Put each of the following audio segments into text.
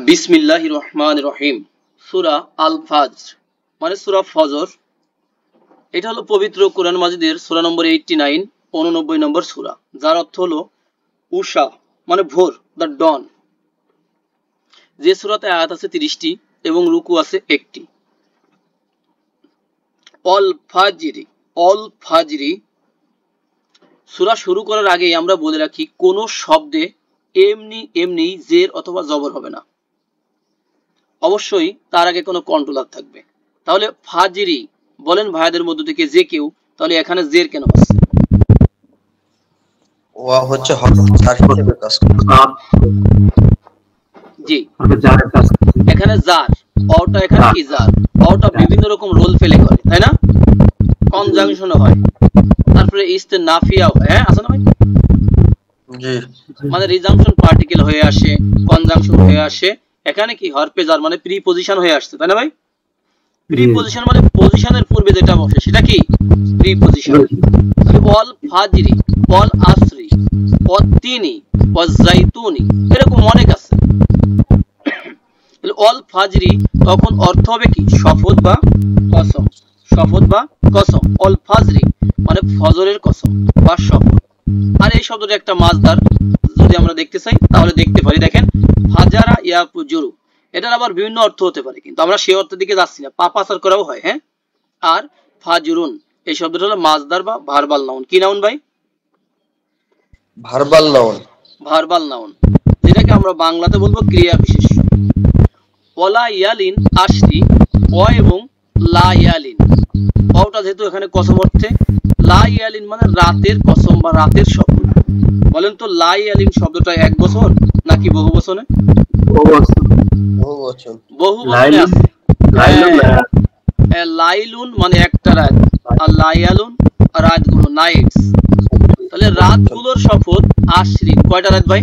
বিসমিল্লাহির রহমানির রহিম। সূরা আল ফাজর মানে সূরা ফজর। এটা হলো পবিত্র কোরআন মাজিদের সূরা নম্বর 89, 89 নম্বর সূরা, যার অর্থ হলো উষা মানে ভোর, দ্য ডন। যে সূরাতে আয়াত আছে 30টি এবং রুকু আছে 1টি। অল ফাজরি সূরা শুরু করার আগেই আমরা বলে রাখি, কোন শব্দে এমনি জের অথবা জবর হবে না, অবশ্যই তার আগে কোনো কন্ট্রোলার থাকবে। তাহলে ফাজরি বলেন ভাইদের মধ্য থেকে যে কেউ, তাহলে এখানে জের কেন আছে? ওয়া হচ্ছে হরফ জার হিসেবে কাজ করে। জি, এখানে জার, অটা এখানে কি জার, অটা বিভিন্ন রকম রোল প্লে করে, তাই না? কনজাংশন হয়, তারপরে ইস্তেনাফিয়া হয়, হ্যাঁ আছে না ভাই? জি, মানে রিজাংশন পার্টিকেল হয়ে আসে, কনজাংশন হয়ে আসে। এখানে কি হরফে জার মানে প্রিপজিশন হয়ে আসছে, তাই না ভাই? প্রিপজিশন মানে পজিশনের পূর্বে যেটা বসে সেটা কি প্রিপজিশন। ওয়াল ফাজরি, ওয়াল আসরি, ওয়াত্তিনি, ওয়াজাইতুনি, এরকম অনেক আছে। ওয়াল ফাজরি তখন অর্থ হবে কি শপথ বা কসম, শপথ বা কসম। ওয়াল ফাজরি মানে ফজরের কসম বা শপথ। আর এই শব্দটা একটা মাসদার, যদি আমরা দেখতে চাই তাহলে দেখতে পারি। দেখেন ফাজারা ইয়াফজুরু, এটার আবার বিভিন্ন অর্থ হতে পারে, কিন্তু আমরা সেই অর্থের দিকে যাচ্ছি না, পাপাচার করাও হয়। হ্যাঁ, আর ফাজরুন এই শব্দটা হলো মাসদার বা ভার্বাল নাউন। কি নাউন ভাই? Verbal noun. ভার্বাল নাউন, যেটাকে আমরা বাংলাতে বলবো ক্রিয়া বিশেষ। ওয়ালা ইয়ালিন আসরি, অ এবং লা ইয়ালিন, অটা যেহেতু এখানে কসম অর্থে, লা ইয়ালিন মানে রাতের কসম বা রাতের স্বপ্ন। বলেন তো লা ইয়ালিন শব্দটা এক বছর নাকি বহু বছরে? বহু বছরে আছে। লাইলুন মানে একটা রাত, আর লাইয়ালুন রাতগুলো, নাইটস। তাহলে রাতগুলোর শপথ আশরি, কয়টা রাত ভাই?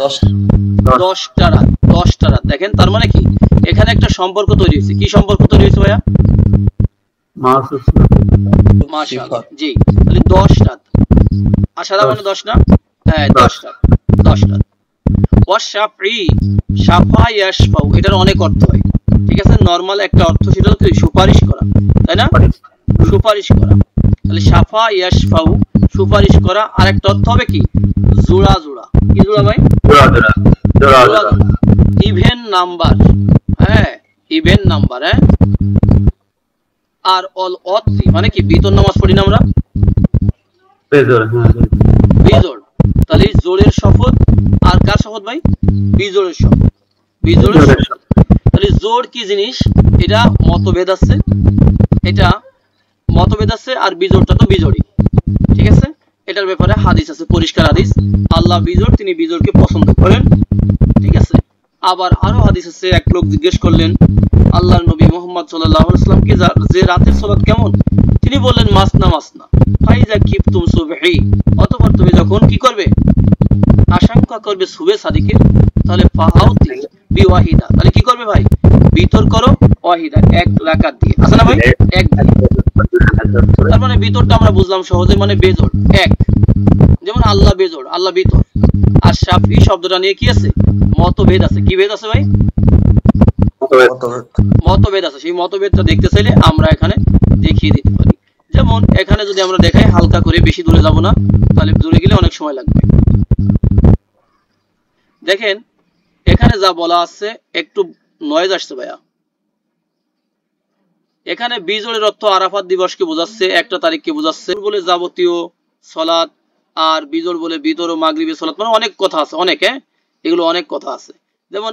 10টা রাত, 10টা রাত। দেখেন তার মানে কি এখানে একটা সম্পর্ক তৈরি হয়েছে। কি সম্পর্ক তৈরি হয়েছে ভাইয়া? মাশাআল্লাহ, জি। তাহলে 10 রাত, আশারা মানে 10 না? হ্যাঁ, 10 রাত, 10 রাত। ওয়াশাফি, শাফা ইয়াশফাউ, এটার অনেক অর্থ হয়, ঠিক আছে? নরমাল একটা অর্থ সেটা হলো সুপারিশ করা, তাই না? সুপারিশ করা। তাহলে শাফা ইয়াশফাউ সুপারিশ করা। আর একটা অর্থ হবে কি জোড়া জোড়া। কি জোড়া ভাই? জোড়া জোড়া। ইভেন নাম্বার, হ্যাঁ ইভেন নাম্বার। হ্যাঁ, আর অল অত্রি মানে কি বিতর নামাজ পড়ি না আমরা, বেজোড়। হ্যাঁ, বেজোড়। তাহলে জোড়ের শপথ। আর কার শপথ ভাই? বিজোড়ের শপথ, বিজোড়ের শপথ। তাহলে জোড় কি জিনিস এটা মতভেদ আছে, এটা মতভেদ আছে। আর বিজোড়টা তো বিজোড়ই, ঠিক আছে? এটার ব্যাপারে হাদিস আছে, পরিষ্কার হাদিস। আল্লাহ বিজোড়, তিনি বিজোড়কে পছন্দ করেন, ঠিক আছে? আবার আরো হাদিস আছে, এক লোক জিজ্ঞেস করলেন আল্লাহর নবী মুহাম্মদ সাল্লাল্লাহু আলাইহি ওয়াসাল্লামকে যে রাতের সালাত কেমন? তিনি বললেন মাসনা মাসনা, ফাইজা কিফতুম সুবহি, অতঃপর তুমি যখন কি করবে আশঙ্কা করবে সুবে সাদিকে, তাহলে ফাআউতি বিওয়াহিদা, তাহলে কি করবে ভাই? বিতর করো ওয়াহিদা, এক রাকাত দিয়ে। আছে না ভাই? এক। তার মানে বিতরটা আমরা বুঝলাম সহজে, মানে বেজোড় এক, যেমন আল্লাহ বেজোড়, আল্লাহ বিতর। আর শাফি শব্দটা নিয়ে কি আছে? মতভেদ আছে। কি ভেদ আছে ভাই? মতভেদ আছে। সেই মতভেদটা দেখতে চাইলে আমরা এখানে দেখিয়ে দিতে পারি। যেমন এখানে যদি আমরা দেখাই হালকা করে, বেশি দূরে যাব না, তাহলে দূরে গেলে অনেক সময় লাগবে। দেখেন এখানে যা বলা আছে, একটু নয়েজ আসছে ভাইয়া। এখানে বিজোড়ের অর্থ আরাফাত দিবসকে বোঝাচ্ছে, একটা তারিখকে বোঝাচ্ছে বলে যাবতীয় সলাৎ, আর বিজোড় বলে বিতর ও মাগরিবের সলাৎ, মানে অনেক কথা আছে, অনেক। হ্যাঁ, এগুলো অনেক কথা আছে। যেমন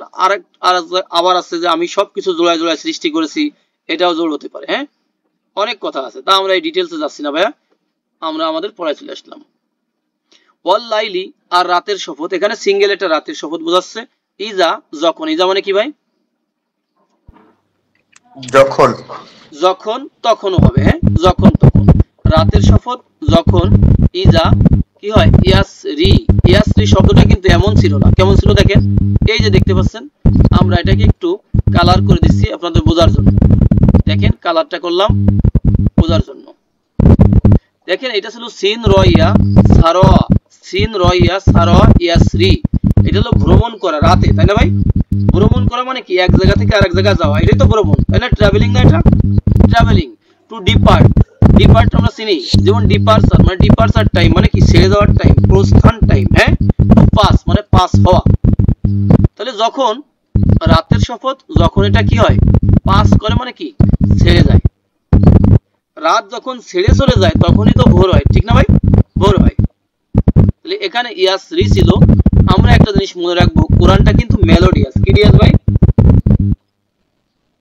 আবার আছে যে আমি সবকিছু জোড়ায় জোড়ায় সৃষ্টি করেছি, এটাও জোড় হতে পারে। হ্যাঁ, অনেক কথা আছে, তা আমরা এই ডিটেলসে যাচ্ছি না ভাইয়া, আমরা আমাদের পড়ায় চলে আসলাম। ওয়াল লাইলি আর রাতের শপথ, এখানে সিঙ্গেল একটা রাতের শপথ বোঝাচ্ছে। ইজা যখন, ইজা মানে কি ভাই? যখন, যখন তখনও হবে। হ্যাঁ, যখন তখন রাতের শপথ যখন। ইজা কি হয়? ইয়াসরি, ইয়াসরি শব্দটা কিন্তু এমন ছিল না, কেমন ছিল দেখেন, এই যে দেখতে পাচ্ছেন, আমরা এটাকে একটু কালার করে দিচ্ছি আপনাদের বোঝার জন্য। দেখেন কালারটা করলাম বোঝার জন্য। দেখেন এটা ছিল সিন রয়া সারা, সিন রয়া সারা ইয়াসরি, এটা হলো ভ্রমণ করা রাতে, তাই না ভাই? ভ্রমণ করা মানে কি এক জায়গা থেকে আরেক জায়গা যাওয়া, এটাই তো ভ্রমণ, তাই না? ট্রাভেলিং না এটা? ট্রাভেলিং। টু ডিপার্ট, ডিপার্ট আমরা চিনি, যেমন ডিপারচার মানে ডিপারচার টাইম মানে কি ছেড়ে যাওয়ার টাইম, প্রস্থান টাইম, হ্যাঁ? টু পাস মানে পাস হওয়া। তাহলে যখন রাতের শপথ, যখন এটা কি হয় পাস করে মানে কি ছেড়ে যায়, রাত যখন ছেড়ে চলে যায় তখনই তো ভোর হয়, ঠিক না ভাই? ভোর হয়। তাহলে এখানে ইয়াসরি ছিল। আমরা একটা জিনিস মনে রাখবো, কোরআনটা কিন্তু মেলোডিয়াস। কি ডিয়াস ভাই?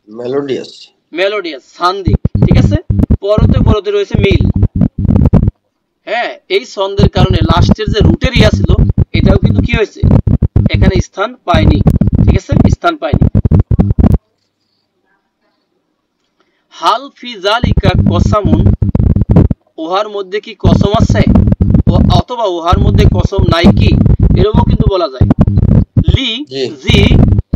মেলোডিয়াস, মেলোডিয়াস, সান্দিক, ঠিক আছে? পরতে পরতে রয়েছে মিল। হ্যাঁ, এই ছন্দের কারণে লাস্টের যে রুটের ইয়া ছিল এটাও কিন্তু কি হয়েছে এখানে স্থান পায়নি, ঠিক আছে? স্থান পায়নি। হাল ফি জালিকা কসামুন, ওহার মধ্যে কি কসম আছে, অথবা ওহার মধ্যে কসম নাই কি, এরকমও কিন্তু বলা যায়। লি জি,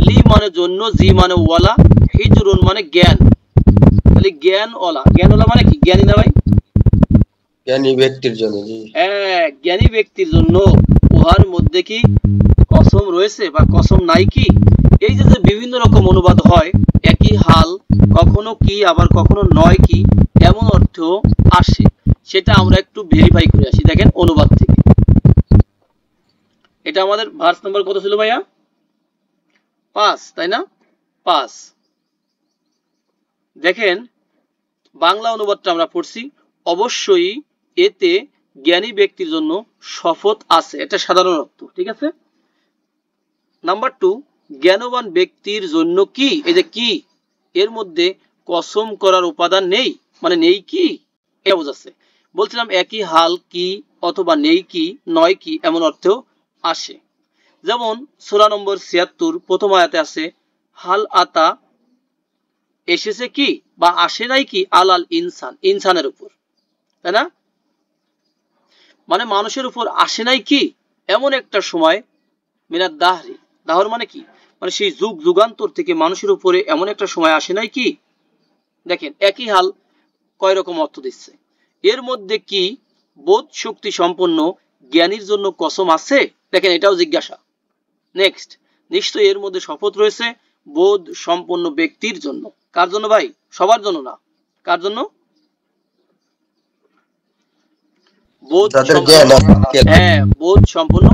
লি মানে জন্য, জি মানে ওয়ালা, হিজরুন মানে জ্ঞান। তাহলে জ্ঞান ওয়ালা, জ্ঞান ওয়ালা মানে কি জ্ঞানী না ভাই? জ্ঞানী ব্যক্তির জন্য। জি হ্যাঁ, জ্ঞানী ব্যক্তির জন্য উহার মধ্যে কি কসম রয়েছে বা কসম নাই কি। এই যে বিভিন্ন রকম অনুবাদ হয়, একই হাল কখনো কি আবার কখনো নয় কি এমন অর্থ আসে, সেটা আমরা একটু ভেরিফাই করে আসি। দেখেন অনুবাদ থেকে, এটা আমাদের ভার্স নাম্বার কত ছিল ভাইয়া? 5, তাই না? 5। দেখেন বাংলা অনুবাদটা আমরা পড়ছি, অবশ্যই এতে জ্ঞানী ব্যক্তির জন্য শপথ আছে, এটা সাধারণ অর্থ, ঠিক আছে? নাম্বার 2, জ্ঞানবান ব্যক্তির জন্য কি, এই যে কি এর মধ্যে কসম করার উপাদান নেই, মানে নেই কি এটা বোঝাচ্ছে। বলছিলাম একই হাল কি অথবা নেই কি নয় কি এমন অর্থেও আসে। যেমন সূরা নম্বর 76 প্রথম আয়াতে আছে হাল আতা, এসেছে কি বা আসে নাই কি আলাল ইনসান, ইনসানের উপর, তাই না? মানে মানুষের উপর আসে নাই কি এমন একটা সময়, মিনাদ দাহরি, দাহর মানে কি মানে সেই যুগ যুগান্তর থেকে মানুষের উপরে এমন একটা সময় আসে নাই কি। দেখেন একই হাল কয় রকম অর্থ দিচ্ছে। এর মধ্যে কি বোধ শক্তি সম্পন্ন জ্ঞানীর জন্য কসম আছে, দেখেন এটাও জিজ্ঞাসা। নেক্সট, নিশ্চয়ই এর মধ্যে শপথ রয়েছে বোধ সম্পন্ন ব্যক্তির জন্য। কার জন্য ভাই? সবার জন্য না, কার জন্য? বোধ সম্পন্ন, হ্যাঁ বোধ সম্পন্ন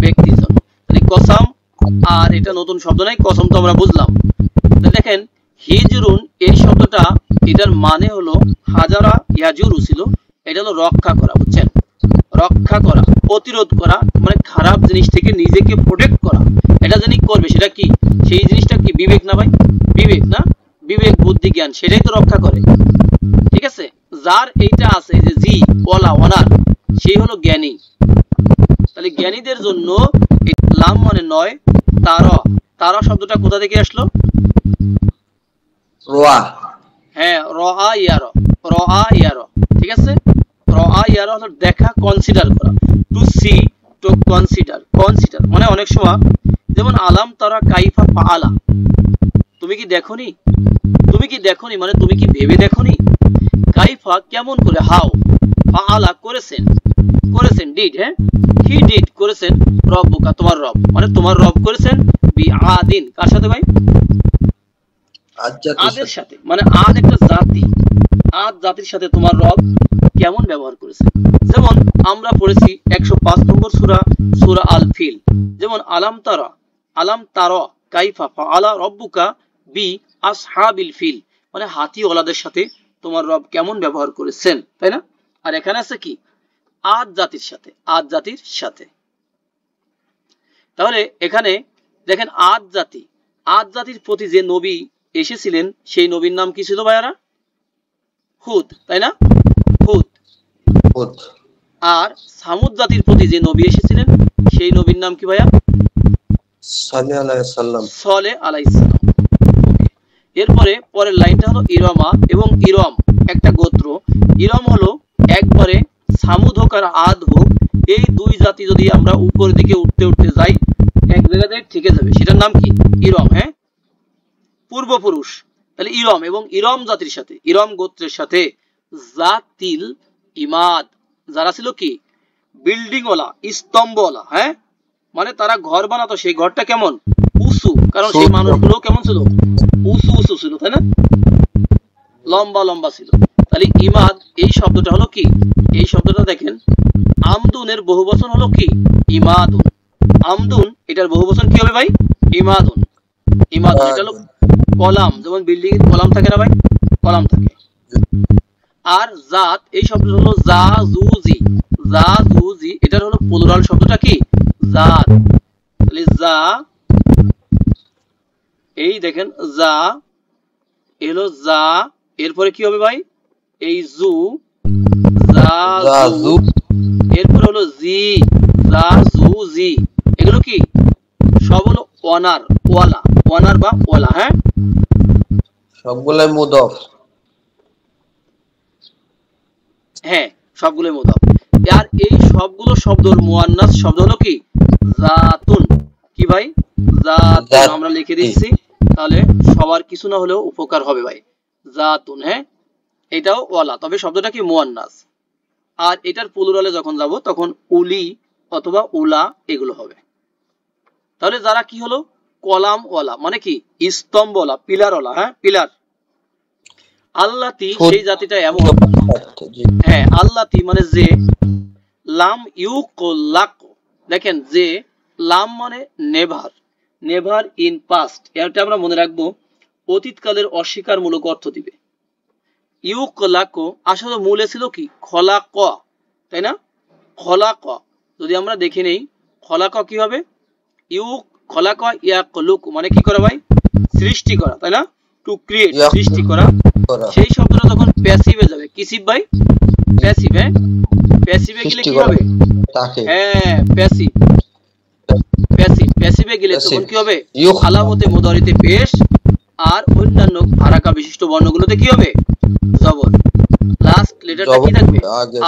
ব্যক্তির জন্য। তাহলে কসম, আর এটা নতুন শব্দ নাই, কসম তো আমরা বুঝলাম। দেখেন হিজরুন এই শব্দটা, এটার মানে হলো হাজারা ইয়াজুরু ছিল, এটা হলো রক্ষা করা, বুঝছেন? রক্ষা করা, প্রতিরোধ করা, মানে খারাপ জিনিস থেকে নিজেকে প্রোটেক্ট করা। এটা জানি করবে সেটা কি, সেই জিনিসটা কি বিবেক না ভাই? বিবেক না, বিবেক বুদ্ধি জ্ঞান, সেটাই তো রক্ষা করে, ঠিক আছে? যার এইটা আছে যে জি ওয়ালা ওয়ানার, সেই হলো জ্ঞানী। তাহলে জ্ঞানীদের জন্য লাম মানে নয়, তারা, তারা শব্দটা কোথা থেকে আসলো? রোয়া, হ্যাঁ রআ ইয়ারা, রআ ইয়ারা, ঠিক আছে? রআ ইয়ারা হলো দেখা, কনসিডার করা। To see, to consider, consider মানে অনেক সময় যেমন আলাম তারা কাইফা ফাআলা, তুমি কি দেখোনি, তুমি কি দেখোনি মানে তুমি কি ভেবে দেখোনি। কাইফা কেমন করে, হাউ, ফাআলা করেছেন, করেছেন ডিড, হ্যাঁ হি ডিড করেছেন, রব্বুকা তোমার রব, মানে তোমার রব করেছেন বিআদিন, কার সাথে ভাই? আদের সাথে, মানে আদ একটা জাতি, আদ জাতির সাথে তোমার রব কেমন ব্যবহার করেছে। যেমন আমরা পড়েছি 105 নম্বর সূরা, সূরা আল ফিল, যেমন আলাম তারা, আলাম তারা কাইফা ফাআলা রব্বুকা বি আসহাবিল ফিল, মানে হাতিওয়ালাদের সাথে তোমার রব কেমন ব্যবহার করেছেন, তাই না? আর এখানে আছে কি আদ জাতির সাথে, আদ জাতির সাথে। তাহলে এখানে দেখেন আদ জাতি, আদ জাতির প্রতি যে নবী এসেছিলেন সেই নবীর নাম কি ছিল ভাইয়ারা? হুদ, তাই না? হুদ। আর সামুদ জাতির প্রতি যে নবী এসেছিলেন সেই নবীর নাম কি ভাইয়া? সালেহ আলাইহিস সালাম, সালেহ আলাইহিস সালাম। এরপরে পরের লাইনটা হলো ইরমা, এবং ইরম একটা গোত্র। ইরম হলো একবারে সামুদ হোক আর আদ হোক, এই দুই জাতি যদি আমরা উপরের দিকে উঠতে উঠতে যাই এক জায়গায় থেকে যাবে, সেটার নাম কি? ইরম, হ্যাঁ পূর্বপুরুষ। তাহলে ইরম এবং ইরম জাতির সাথে, ইরম গোত্রের সাথে জাতিল ইমাদ, যারা ছিল কি বিল্ডিং ওয়ালা, স্তম্ভওয়ালা, হ্যাঁ মানে তারা ঘর বানাতো, সেই ঘরটা কেমন উঁচু, কারণ সেই মানুষগুলো কেমন ছিল উঁচু উঁচু ছিল, তাই না, লম্বা লম্বা ছিল। তাহলে ইমাদ এই শব্দটা হলো কি, এই শব্দটা দেখেন আমদুনের বহুবচন হলো কি ইমাদুন। আমদুন এটার বহুবচন কি হবে ভাই ইমাদুন। ইমাদুন এটা হলো কলাম, যেমন বিল্ডিং এর কলাম থাকে না ভাই, কলাম থাকে। আর জাত এই শব্দটা হলো জাজুজি। জাজুজি এটার হলো প্লুরাল শব্দটা কি জাত। তাহলে জা, এই দেখেন জা এলো জা, এরপরে কি হবে ভাই এই জু, জাজু, এরপরে হলো জি, জাজু জি, এগুলো কি সব হলো ওয়ানার, ওয়ালা, ওয়ানার বা ওয়ালা, হ্যাঁ সবগুলাই মুদাফ। হ্যাঁ সবগুলোই মুদাফ। আর এই সবগুলো শব্দর মুয়ান্নাস শব্দ হলো কি জাতুন। কি ভাই জাতুন, আমরা লিখে দিচ্ছি তাহলে সবার কিছু না হলেও উপকার হবে ভাই। জাতুন, হ্যাঁ এটাও ওয়ালা, তবে শব্দটা কি মুয়ান্নাস। আর এটার প্লুরালে যখন যাব তখন উলি অথবা উলা এগুলো হবে। তাহলে যারা কি হলো কলাম ওয়ালা মানে কি স্তম্ভ ওয়ালা, পিলার ওয়ালা, হ্যাঁ পিলার। আল্লাতি সেই জাতিটা এমন, হ্যাঁ আল্লাতি মানে যে, লাম ইউকলাক, দেখেন যে লাম মানে নেভার, নেভার ইন পাস্ট, এটা আমরা মনে রাখবো অতীতকালের অস্বীকারমূলক অর্থ দিবে। ইউকলাক আসলে মূলে ছিল কি খলাক, তাই না, খলাক। যদি আমরা দেখে নেই খলাক কি হবে ইউ খলাক ইয়াকলুক মানে কি করা ভাই সৃষ্টি করা, তাই না, টু ক্রিয়েট সৃষ্টি করা। সেই শব্দটা যখন প্যাসিভে যাবে, কিসিভ ভাই প্যাসিভ, হ্যাঁ প্যাসিভে গেলে কি হবে হ্যাঁ প্যাসিভ, প্যাসিভ প্যাসিভে গেলে তখন কি হবে আলামতে মুদারিতে পেশ, আর অন্যান্য হারাকা বিশিষ্ট বর্ণগুলোতে কি হবে জবর। লাস্ট লেটারটা কি থাকবে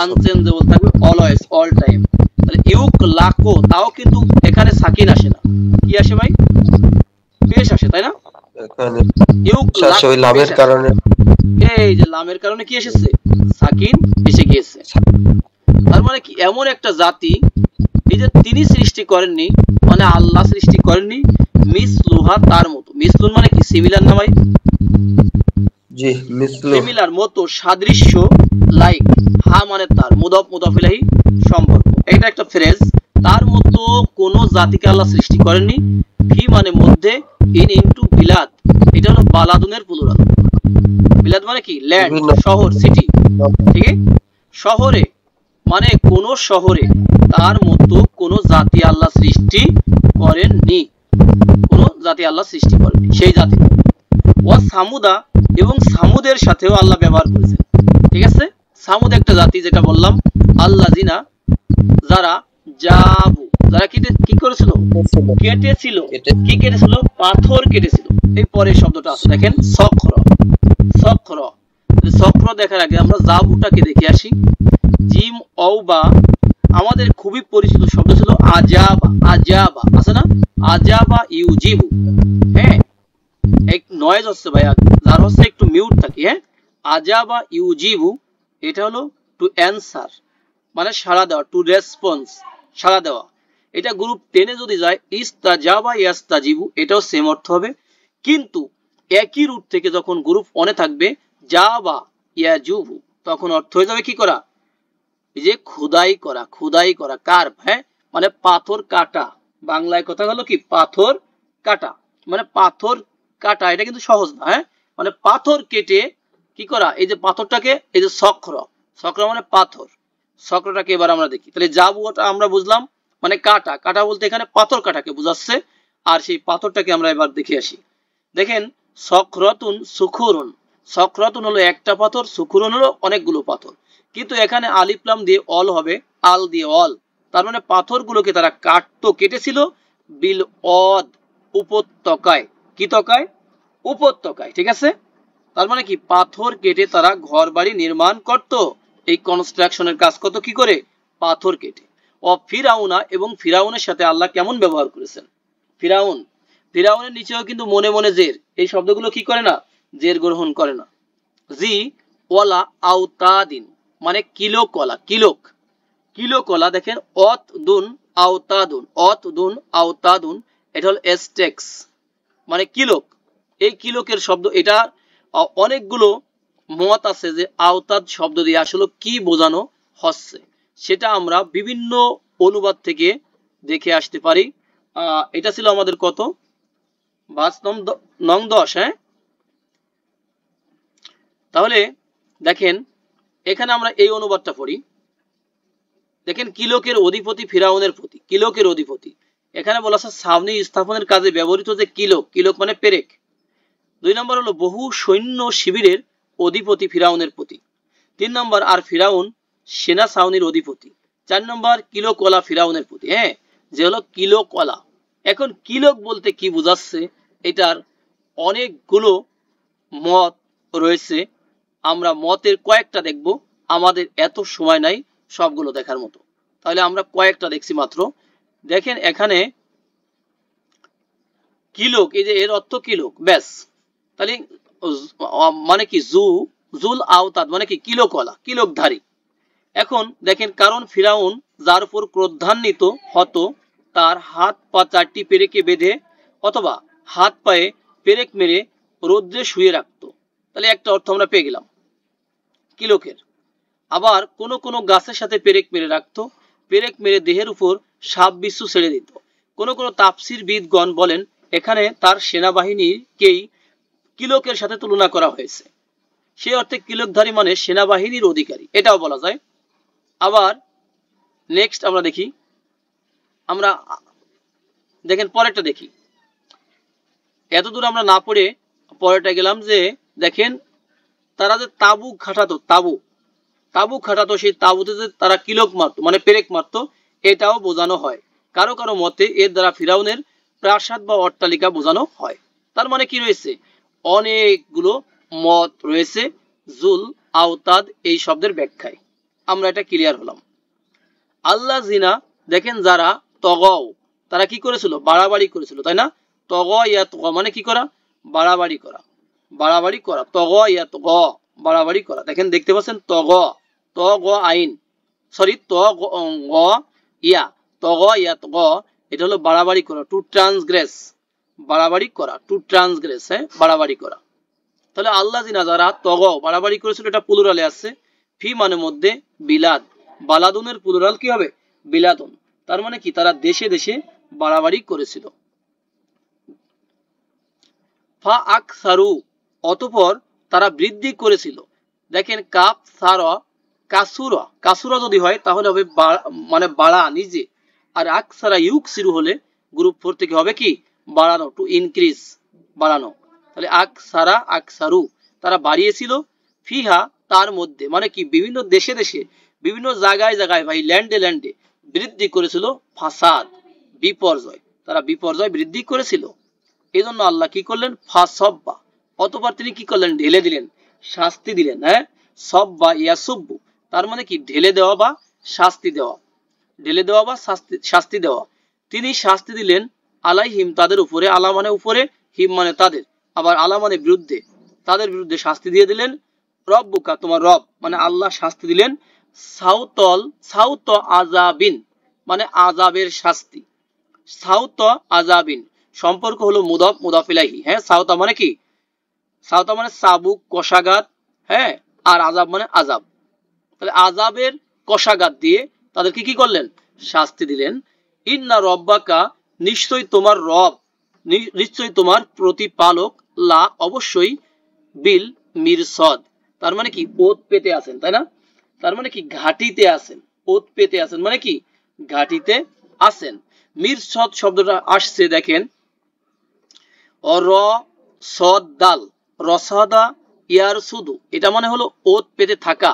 আনচেঞ্জেবল থাকবে, অলওয়েজ অল টাইম। তাহলে ইউকলাকো তাও কিন্তু এখানে সাকিন আসে না, কি আসে ভাই পেশ আসে, তাই না, এখানে লামের কারণে, এই যে লামের কারণে কি এসেছে সাকিন এসে গিয়েছে। তার মানে কি এমন একটা জাতি এই যে তিনি সৃষ্টি করেননি, মানে আল্লাহ সৃষ্টি করেননি, মিসলুহা তার মতো, মিসলুন মানে কি সিমিলার না ভাই, জি মিসলু সিমিলার মতো, সাদৃশ্য, লাইক, হা মানে তার, মুদাফ মুদাফ ইলাইহি সম্পর্ক, এটা একটা ফ্রেজ। তার মতো কোন জাতিকে আল্লাহ সৃষ্টি করেননি, ফি মানে মধ্যে, ইন ইনটু বিলাদ, এটা হলো বালাদুনের প্লুরাল। বিলাদ মানে কি ল্যান্ড, শহর, সিটি, ঠিক আছে, শহরে মানে কোন শহরে তার মতো কোন জাতি আল্লাহ সৃষ্টি করেননি, কোন জাতি আল্লাহ সৃষ্টি করেননি সেই জাতি। ও সামুদা এবং সামুদের সাথেও আল্লাহ ব্যবহার করেছেন, ঠিক আছে, সামুদ একটা জাতি যেটা বললাম, আল্লাহ জিনা যারা জাবু, যারা কি করেছিল কেটেছিল, কি কেটেছিল পাথর কেটেছিল। এই পরের শব্দটা আছে দেখেন সখর, সখর, সখর দেখার আগে আমরা জাবুটাকে দেখে আসি। জিম অউবা আমাদের খুবই পরিচিত শব্দ ছিল আজাবা, আজাবা আছে না, আজাবা ইউজিবু, হ্যাঁ এক নয়েজ হচ্ছে ভাই, যার হচ্ছে একটু মিউট থাকি, হ্যাঁ আজাবা ইউজিবু এটা হলো টু অ্যানসার মানে সাড়া দেওয়া, টু রেসপন্স সাড়া দেওয়া। এটা গ্রুপ 10 এ যদি যায় ইস্তাজাবা ইয়াস্তাজিবু এটাও সেম অর্থ হবে, কিন্তু একই রুট থেকে যখন গ্রুপ 1 এ থাকবে জাবা ইয়াজুবু তখন অর্থ হয়ে যাবে কি করা, এই যে খোদাই করা, খোদাই করা কার্ভ, হ্যাঁ মানে পাথর কাটা, বাংলায় কথা হলো কি পাথর কাটা, মানে পাথর কাটা, এটা কিন্তু সহজ না, হ্যাঁ মানে পাথর কেটে কি করা, এই যে পাথরটাকে এই যে সক্র, সক্র মানে পাথর, সক্রটাকে এবার আমরা দেখি। তাহলে জাবুটা আমরা বুঝলাম মানে কাটা, কাটা বলতে এখানে পাথর কাটাকে বোঝাচ্ছে, আর সেই পাথরটাকে আমরা এবার দেখে আসি। দেখেন সক্রতুন সুখুরুন, সক্রতুন হলো একটা পাথর, সুখুরুন হলো অনেকগুলো পাথর, কিন্তু এখানে আলিফ লাম দিয়ে অল হবে, আল দিয়ে অল, তার মানে পাথরগুলোকে তারা কাটতো, কেটেছিল বিল অদ উপত্যকায়, কি তকায় উপত্যকায়, ঠিক আছে, তার মানে কি পাথর কেটে তারা ঘর বাড়ি নির্মাণ করত, এই কনস্ট্রাকশনের কাজ কত কি করে পাথর কেটে। ও ফিরাউনা এবং ফিরাউনের সাথে আল্লাহ কেমন ব্যবহার করেছেন, ফিরাউন, ফিরাউনের নিচেও কিন্তু মনে মনে জের, এই শব্দগুলো কি করে না জের গ্রহণ করে না। জি ওয়ালা আওতাদিন মানে কিলোক ওয়ালা, কিলোক কিলো কলা দেখেন অত দুন আওতাদুন, অত দুন আওতাদুন, এটা হলো এস্টেক্স মানে কিলোক। এই কিলোকের শব্দ, এটা অনেকগুলো মত আছে যে আওতাদ শব্দ দিয়ে আসলে কি বোঝানো হচ্ছে, সেটা আমরা বিভিন্ন অনুবাদ থেকে দেখে আসতে পারি। এটা ছিল আমাদের কত 5 হ্যাঁ। তাহলে দেখেন এখানে আমরা এই অনুবাদটা পড়ি। দেখেন কিলোকের অধিপতি ফিরাউনের প্রতি, কিলোকের অধিপতি এখানে বলা আছে ছাউনি স্থাপনের কাজে ব্যবহৃত যে কিলোক, কিলোক মানে পেরেক। 2 নম্বর হলো বহু সৈন্য শিবিরের অধিপতি ফিরাউনের প্রতি। 3 নম্বর আর ফিরাউন সেনা ছাউনির অধিপতি। 4 নম্বর কিলো কলা ফিরাউনের প্রতি, হ্যাঁ যে হলো কিলো কলা। এখন কিলোক বলতে কি বোঝাচ্ছে, এটার অনেকগুলো মত রয়েছে, আমরা মতের কয়েকটা দেখব, আমাদের এত সময় নাই সবগুলো দেখার মতো, তাহলে আমরা কয়েকটা দেখছি মাত্র। দেখেন এখানে কিলোক, এই যে এর অর্থ কিলোক, ব্যাস। তাহলে মানে কি জুল আওতাদ মানে কি কিলো কলা, কিলোকধারী। এখন দেখেন কারণ ফিরাউন যার উপর ক্রোধান্বিত হতো তার হাত পা 4টি পেরেকে বেঁধে অথবা হাত পায়ে পেরেক মেরে রৌদ্রে শুয়ে রাখতো। তাহলে একটা অর্থ আমরা পেয়ে গেলাম কিলোকের। আবার কোন কোন গাছের সাথে পেরেক মেরে রাখতো, পেরেক মেরে দেহের উপর সাপ বিচ্ছু ছেড়ে দিত। কোন কোন তাফসীরবিদগণ বলেন এখানে তার সেনাবাহিনীকেই কিলোকের সাথে তুলনা করা হয়েছে, সেই অর্থে কিলোকধারী মানে সেনাবাহিনীর অধিকারী, এটাও বলা যায়। আবার নেক্সট আমরা দেখি, আমরা দেখেন পরেরটা দেখি, এতদূর আমরা না পড়ে পরেরটা গেলাম যে দেখেন তারা যে তাবু খাটাতো, তাবু খাটাতো, সেই তাবুতে যে তারা কিলোক মারতো মানে পেরেক মারতো, এটাও বোঝানো হয়। কারো কারো মতে এর দ্বারা ফিরাউনের প্রাসাদ বা অট্টালিকা বোঝানো হয়। তার মানে কি রয়েছে, অনেকগুলো মত রয়েছে জুল আওতাদ এই শব্দের ব্যাখ্যায়। আমরা এটা ক্লিয়ার হলাম। আল্লাহ জিনা দেখেন যারা তগাও, তারা কি করেছিল, বাড়াবাড়ি করেছিল, তাই না? তগ ইয়া তগ মানে কি করা, বাড়াবাড়ি করা, বাড়াবাড়ি করা, তগ ইয়া তগ বাড়াবাড়ি করা। দেখেন দেখতে পাচ্ছেন তগ, তগ আইন, সরি তগ ইয়া, তগ ইয়া তগ, এটা হলো বাড়াবাড়ি করা, টু ট্রান্সগ্রেস, বাড়াবাড়ি করা, টু ট্রান্সগ্রেস, হ্যাঁ বাড়াবাড়ি করা। তাহলে আল্লাহ জিনা যারা তগ বাড়াবাড়ি করেছিল, এটা প্লুরালে আছে, ফি মানে মধ্যে, বিলাদ, বালাদুনের প্লুরাল কি হবে, বিলাদুন। তার মানে কি তারা দেশে দেশে বাড়াবাড়ি করেছিল। ফা আকসারু অতঃপর তারা বৃদ্ধি করেছিল। দেখেন কাপ সারা কাসুরা, কাসুরা যদি হয় তাহলে হবে মানে বাড়া নিজে, আর আকসারা ইউকসিরু হলে গ্রুপ 4 থেকে হবে কি বাড়ানো, টু ইনক্রিজ, বাড়ানো। তাহলে আকসারা আকসারু তারা বাড়িয়েছিল, ফিহা তার মধ্যে মানে কি বিভিন্ন দেশে দেশে, বিভিন্ন জায়গায় জায়গায় ভাই, ল্যান্ডে ল্যান্ডে বৃদ্ধি করেছিল ফাসাদ, বিপর্যয়, তারা বিপর্যয় বৃদ্ধি করেছিল। এই জন্য আল্লাহ কি করলেন, ফাসব্বা অতঃপর তিনি কি করলেন, ঢেলে দিলেন, শাস্তি দিলেন। হ্যাঁ সব্বা ইয়াসুব্বু তার মানে কি ঢেলে দেওয়া বা শাস্তি দেওয়া, ঢেলে দেওয়া বা শাস্তি দেওয়া। তিনি শাস্তি দিলেন আলাইহিম তাদের উপরে, আলা মানে উপরে, হিম মানে তাদের, আবার আলা মানে বিরুদ্ধে, তাদের বিরুদ্ধে শাস্তি দিয়ে দিলেন। রব্বুকা তোমার রব মানে আল্লাহ শাস্তি দিলেন, সাউত আযাবিন মানে আযাবের শাস্তি, সাউত আযাবিন সম্পর্ক হলো মুদাফ মুদাফ ইলাইহি। হ্যাঁ সাউতা মানে কি, সাউতা মানে চাবুক কষাঘাত, হ্যাঁ আর আযাব মানে আযাব, তাহলে আযাবের কষাঘাত দিয়ে তাদেরকে কি করলেন, শাস্তি দিলেন। ইন্না রব্বাকা নিশ্চয়ই তোমার রব, নিশ্চয়ই তোমার প্রতিপালক, লা অবশ্যই, বিল মিরসদ তার মানে কি ওত পেতে আছেন, তাই না? তার মানে কি ঘাটিতে আছেন, ওত পেতে আছেন মানে কি ঘাটিতে আছেন। মিরসদ শব্দটা আসছে দেখেন র সদ দাল, রসাদা ইয়ার সুদু, এটা মানে হলো ওত পেতে থাকা,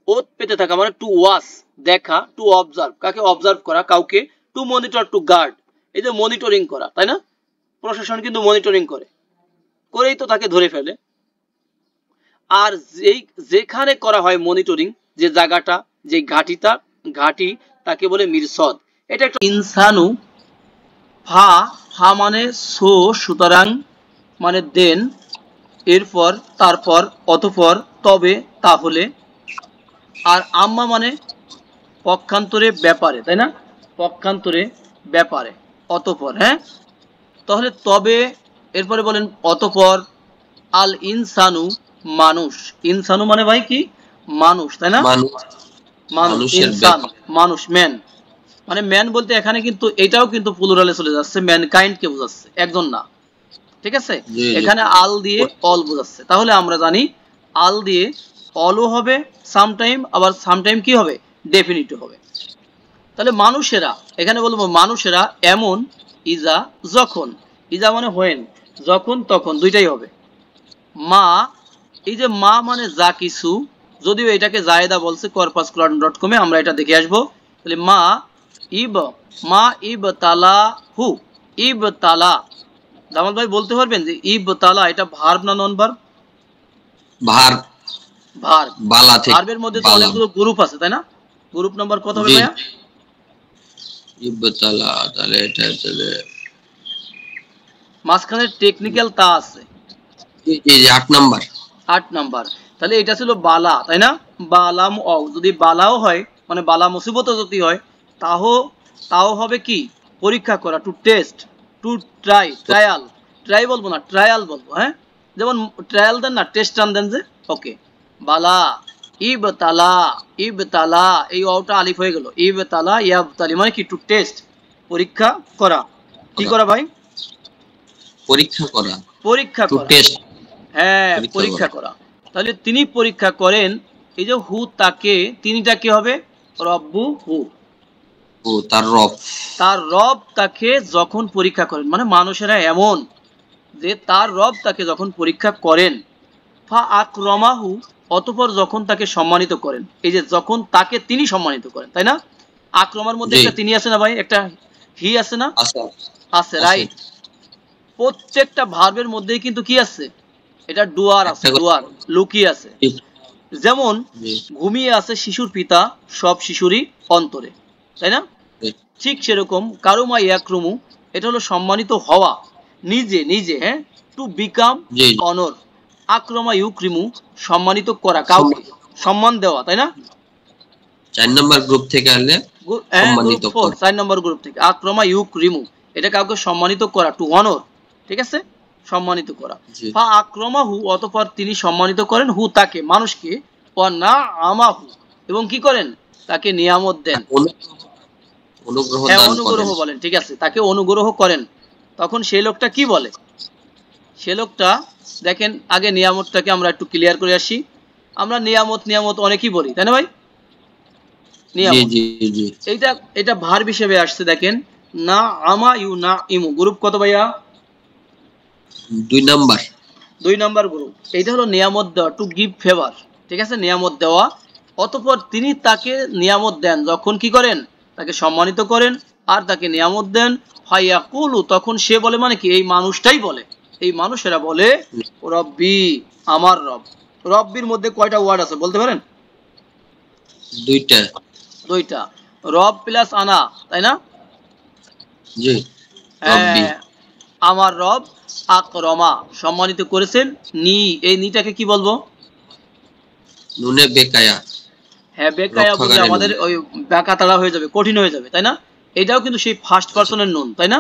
ওত পেতে থাকা মানে টু ওয়াচ দেখা, টু অবজার্ভ কাকে অবজার্ভ করা কাউকে, টু মনিটর টু গার্ড এই যে মনিটরিং করা, তাই না? প্রশাসন কিন্তু মনিটরিং করে, করেই তো তাকে ধরে ফেলে। আর যেখানে করা হয় মনিটরিং, যে জায়গাটা, যে ঘাটি তাকে বলে মিরসদ। এটা একটা ইনসানু, ফা ফা মানে সো সুতরাং মানে দেন, এরপর তারপর অতঃপর তবে তাহলে, আর আম্মা মানে পক্ষান্তরে ব্যাপারে, তাই না? পক্ষান্তরে ব্যাপারে, অতঃপর। হ্যাঁ, তাহলে তবে এরপরে বলেন অতঃপর আল ইনসানু, মানুষ। ইনসানু মানে ভাই কি? মানুষ, তাই না? মানুষ, ইনসান মানুষ, ম্যান। মানে ম্যান বলতে এখানে কিন্তু এটাও কিন্তু প্লুরালে চলে যাচ্ছে, ম্যানকাইন্ড কে বোঝাচ্ছে, একজন না। ঠিক আছে, এখানে আল দিয়ে অল বোঝাচ্ছে। তাহলে আমরা জানি আল দিয়ে অলও হবে সামটাইম, আবার সামটাইম কি হবে? ডেফিনিট হবে। তাহলে মানুষেরা, এখানে বলবো মানুষেরা এমন, ইজা যখন, ইজা মানে হোয়েন, যখন তখন দুইটাই হবে। মা, এই যে মা মানে যা কিছু, যদিও এটাকে জায়েদা বলছে corpusclaudum.com এ, আমরা এটা দেখে আসবো। তাহলে মা ইব তালা হু, ইব তালা। জামাল ভাই বলতে পারবেন যে ইব তালা এটা ভার্ব না নন ভার্ব? ভার্ব। ভার্ব। বালা থেকে, ভার্বের মধ্যে তো অনেকগুলো গ্রুপ আছে, তাই না? গ্রুপ নাম্বার কত হবে ভাইয়া? ইব তালা, তাহলে এটা তাহলে মাঝখানে টেকনিক্যাল তা আছে, এই যে 8 নাম্বার। 8 নাম্বার। তাহলে এটা ছিল বালা, তাই না? বালাম ও, যদি বালাও হয় মানে বালা মুসিবত যদি হয়, তাও হবে কি? পরীক্ষা করা, to test, to try, trial. Try বলবো না, ট্রায়াল বলবো। হ্যাঁ, যেমন ট্রায়াল দেন না, টেস্ট রান দেন যে, ওকে। বালা ইবতালা, ইবতালা, এই ওটা আলিফ হয়ে গেল। ইবতালা ইয়াবতালি মানে কি? টু টেস্ট, পরীক্ষা করা। কি করা ভাই? পরীক্ষা করা, পরীক্ষা টু করা। টেস্ট। হ্যাঁ, পরীক্ষা করা। তাহলে তিনি পরীক্ষা করেন, এই যে হু তাকে, তিনিটা কি হবে? রব্বু হু, ও তার রব। তার রব তাকে যখন পরীক্ষা করেন, মানে মানুষেরা এমন যে তার রব তাকে যখন পরীক্ষা করেন। ফা আকরমাহু, অতঃপর যখন তাকে সম্মানিত করেন। এই যে যখন তাকে তিনি সম্মানিত করেন, তাই না? আক্রমার মধ্যে একটা তিনি আছে না ভাই, একটা হি আছে না? আছে, রাইট। প্রত্যেকটা ভার্বের মধ্যেই কিন্তু কি আছে? এটা ডুয়ার আছে, ডুয়ার লুকিয়ে আছে। যেমন ঘুমিয়ে আছে শিশুর পিতা সব শিশুরই অন্তরে, তাই না? ঠিক সেরকম কারুমা ইয়াক্রুমু, এটা হলো সম্মানিত হওয়া, নিজে নিজে। হ্যাঁ, টু বিকাম অনর। আক্রমা ইউক্রিমু, সম্মানিত করা, কাউকে সম্মান দেওয়া, তাই না? 4 নাম্বার গ্রুপ থেকে আনলে সম্মানিত করা। 4 নাম্বার গ্রুপ থেকে আক্রমা ইউক্রিমু, এটা কাউকে সম্মানিত করা, টু অনর। ঠিক আছে, সম্মানিত করা। ফা আক্রমাহু, অতঃপর তিনি সম্মানিত করেন, হু তাকে, মানুষকে। ও না আমাহু, এবং কি করেন? তাকে নিয়ামত দেন, অনুগ্রহ বলেন। ঠিক আছে, তাকে অনুগ্রহ করেন। তখন সেই লোকটা কি বলে? সে লোকটা, দেখেন আগে নিয়ামতটাকে আমরা একটু ক্লিয়ার করে আসি। আমরা নিয়ামত অনেকই বলি, তাই না ভাই? নিয়ামত, এটা ভার্ব হিসেবে আসছে। দেখেন না আমা ইউ না ইমু, গ্রুপ কত ভাইয়া? 2 নাম্বার। 2 number group. এইটা হলো নিয়ামত দেওয়া, টু গিভ ফেভার। ঠিক আছে, নিয়ামত দেওয়া। অতঃপর তিনি তাকে নিয়ামত দেন যখন কি করেন? তাকে সম্মানিত করেন আর তাকে নিয়ামত দেন। ফায়াকুলু, তখন সে বলে, মানে কি? এই মানুষটাই বলে, এই মানুষেরা বলে, রব্বি, আমার রব। রব্বির মধ্যে কয়টা ওয়ার্ড আছে বলতে পারেন? 2টা। রব প্লাস আনা, তাই না? জি, রব্বি। আমার রব আকরমা, সম্মানিত করেছেন। নি, এই নিটাকে কি বলবো? নুনে বেকায়া। হ্যাঁ, বেকায়া বলে আমাদের ওই বেকাতাড়া হয়ে যাবে, কঠিন হয়ে যাবে, তাই না? এটাও কিন্তু সেই ফার্স্ট পারসনের নুন, তাই না?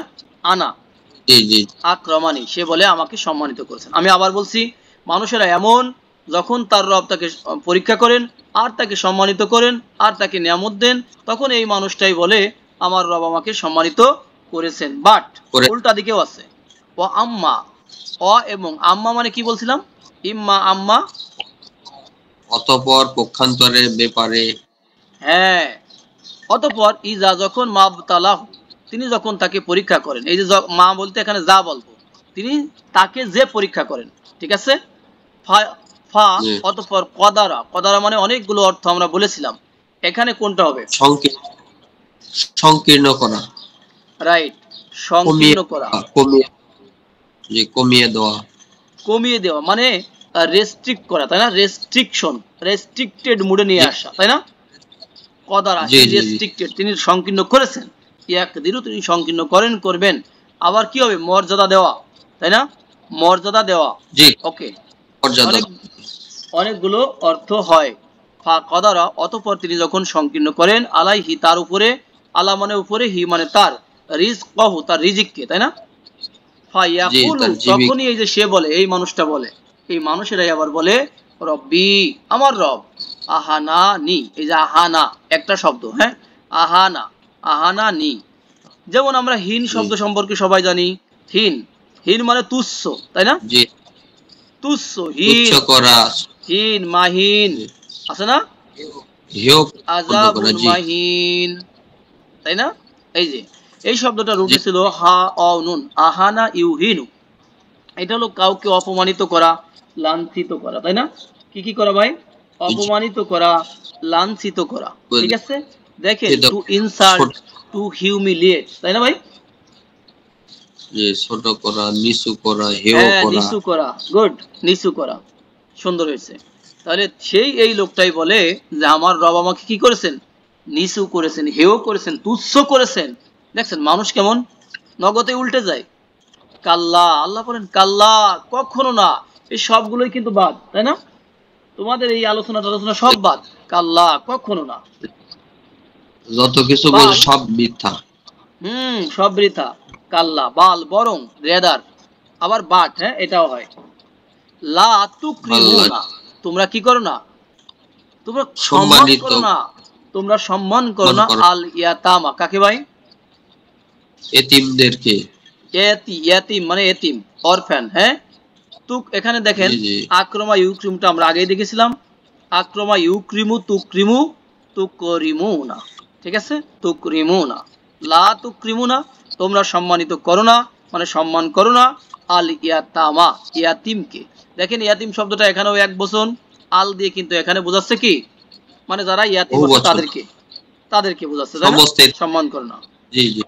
আনা, জি। আক্রমানি, সে বলে আমাকে সম্মানিত করেছেন। আমি আবার বলছি, মানুষেরা এমন, যখন তার রব তাকে পরীক্ষা করেন আর তাকে সম্মানিত করেন আর তাকে নিয়ামত দেন, তখন এই মানুষটাই বলে আমার রব আমাকে সম্মানিত করেছেন। বাট উল্টা দিকেও আছে, ও আম্মা, অ এবং আম্মা মানে কি বলছিলাম? ইম্মা, আম্মা, অতঃপর, পক্ষান্তরে, ব্যাপারে। হ্যাঁ, অতঃপর ইজা, যখন মাবতালাহু, তিনি যখন তাকে পরীক্ষা করেন। এই যে মা বলতে এখানে যা বলবো, তিনি তাকে যে পরীক্ষা করেন। ঠিক আছে, ফা অতঃপর কদারা, কদারা মানে অনেকগুলো অর্থ আমরা বলেছিলাম, এখানে কোনটা হবে? সংকীর্ণ করা, রাইট, সংকীর্ণ করা, কমিয়ে দেওয়া। কমিয়ে দেওয়া মানে রেস্ট্রিক্ট করা, তাই না? রেস্ট্রিকশন, রেস্ট্রিক্টেড মুডে নিয়ে আসা, তাই না? কদারা, রেস্ট্রিক্টেড, তিনি সংকীর্ণ করেছেন। ইয়াকদিরু, তিনি সংকীর্ণ করেন, করবেন। আবার কি হবে? মর্যাদা দেওয়া, তাই না? মর্যাদা দেওয়া, ওকে। অনেকগুলো অর্থ হয়। ফাকাদারা অতঃপর তিনি যখন সংকীর্ণ করেন আলাইহি তার উপরে, আলা মানে উপরে, হি মানে তার, রিজকাহু তার রিজিককে, তাই না? জি, ফায়াকুলু তার জীবিক। তখনই এই যে সে বলে, এই মানুষটা বলে, এই মানুষেরাই আবার বলে রব্বি আমার রব, আহানা নি, এই যে আহানা একটা শব্দ, হ্যাঁ, আহানা, আহানা নি। যেমন আমরা হীন জি, শব্দ সম্পর্কে সবাই জানি, হীন, হীন মানে তুচ্ছ, তাই না? জি, তুচ্ছ, তুচ্ছ হীন, করা, হীন মাহিন জি, আছে না, হেয় মন্তব্য করা। আজাবুন জি, মাহিন, তাই না? এই যে এই শব্দটা জি, রুটে ছিল হা অ নুন, আহানা ইউহিনু, এটা হলো কাউকে অপমানিত করা, লাঞ্ছিত করা, তাই না? কি কি করা ভাই? জি, অপমানিত করা, লাঞ্ছিত করা, ঠিক বলে, আছে? দেখেন, ছোট, টু ইনসাল্ট, ছোট, টু হিউমিলিয়েট, তাই না ভাই? যে ছোট করা, নিচু করা, হেয় হ্যাঁ, করা। নিচু করা, গুড, নিচু করা, সুন্দর হয়েছে। তাহলে সেই এই লোকটাই বলে যে আমার রব আমাকে কি করেছেন? নিচু করেছেন, হেয় করেছেন, তুচ্ছ করেছেন। দেখছেন মানুষ কেমন নগদে উল্টে যায়। কাল্লা, আল্লাহ বলেন কাল্লা, কখনো না, এই সবগুলোই কিন্তু বাদ, তাই না? তোমাদের এই আলোচনা টালোচনা সব বাদ, কাল্লা কখনো না, যত কিছু বলে বাল, সব মিথ্যা। সব বৃথা, কাল্লা বাল বরং রেদার, আবার বাট, হ্যাঁ এটাও হয়। লা আল্লাহ তুকরিমুনা, তোমরা কি করো না, তোমরা সম্মান সম্মানিত করো না, তোমরা সম্মান করো মন না করা, আল ইয়াতামা, কাকে ভাই? এতিমদেরকে। ইয়াতিম মানে এতিম, অরফ্যান, হ্যাঁ। তুক এখানে দেখেন, জি, জি, আক্রমা ইউক্রিমটা আমরা আগেই দেখেছিলাম, আক্রমা ইউক্রিমু তুক্রিমু তুকরিমু না, ঠিক আছে, তুকরিমু না, লা তুকরিমু না, তোমরা সম্মানিত করো না, মানে সম্মান করো না আল ইয়াতামা, ইয়াতিমকে। দেখেন ইয়াতিম শব্দটা এখানেও এক বচন, আল দিয়ে কিন্তু এখানে বোঝাচ্ছে কি, মানে যারা ইয়াতিম বহু আছে বছর, তাদেরকে, তাদেরকে বোঝাচ্ছে, তাই না? সমস্ত। সম্মান করো না। জি, জি,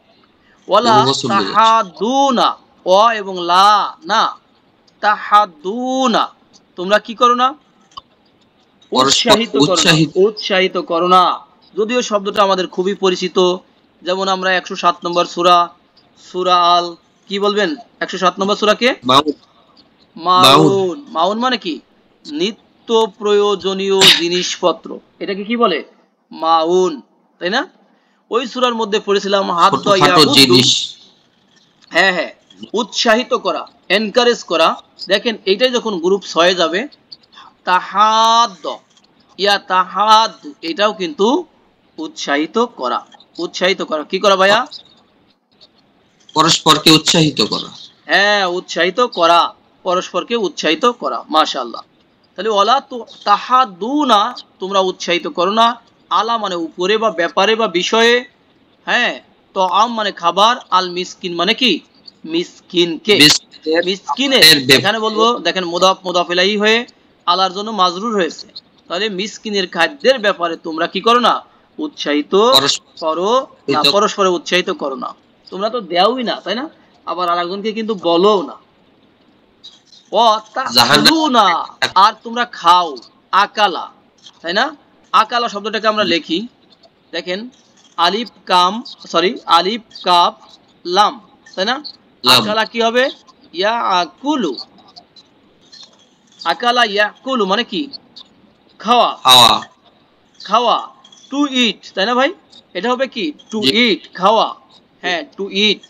ওয়ালা বহু বছর বোঝাচ্ছে। তাহাদুনা, অ এবং লা না, তাহাদুনা, তোমরা কি করো না, পরস্পর উৎসাহিত করো না, উৎসাহিত। উৎসাহিত করো না। যদিও শব্দটা আমাদের খুবই পরিচিত, যেমন আমরা 107 নম্বর সূরা, সূরা আল, কি বলবেন 107 নম্বর সূরাকে? মাউন, মাউন, মাউন, মাউন মানে কি? নিত্য প্রয়োজনীয় জিনিসপত্র, এটাকে কি বলে? মাউন, তাই না? ওই সূরার মধ্যে পড়েছিলাম হাদ্দা ছোটখাটো ইয়াহুদ্দু, জিনিস। হ্যাঁ হ্যাঁ, উৎসাহিত করা, এনকারেজ করা। দেখেন এইটাই যখন গ্রুপ 6 যাবে, তাহাদ, ইয়া তাহাদ, এটাও কিন্তু উৎসাহিত করা, উৎসাহিত করা, কি করা ভাইয়া? পরস্পরকে উৎসাহিত করা। হ্যাঁ, উৎসাহিত করা, পরস্পরকে উৎসাহিত করা, মাশাআল্লাহ। তাহলে ওয়ালা তো তাহাদুনা, তোমরা উৎসাহিত করো না, আলা মানে উপরে বা ব্যাপারে বা বিষয়ে, হ্যাঁ, তো আম মানে খাবার, আল মিসকিন মানে কি? মিসকিনকে, বিস্কুটের মিসকিনের, খাবারের এখানে ব্যাপারে বলবো দেখেন মুদাফ মুদাফ ইলাইহি হয়ে আলার জন্য মাজরুর হয়েছে, তাহলে মিসকিনের খাদ্যের ব্যাপারে তোমরা কি করো না? উৎসাহিত করো না, পরস্পর পরস্পরে উৎসাহিত করো না। তোমরা তো দেওই না, তাই না? আবার আরেকজনকে কিন্তু বলো না। ও জাহান্নাম। তাকুলুনা, আর তোমরা খাও, আকালা, তাই না? আকালা শব্দটাকে আমরা লিখি, দেখেন, আলিফ কাম, সরি আলিফ কাফ লাম, তাই না? লাম, আকালা কি হবে? ইয়া আকুলু, আকালা ইয়াকুলু মানে কি? খাওয়া, খাওয়া। খাওয়া, টু ইট, তাই না ভাই? এটা হবে কি? টু জি, ইট, খাওয়া, হ্যাঁ, টু ইট,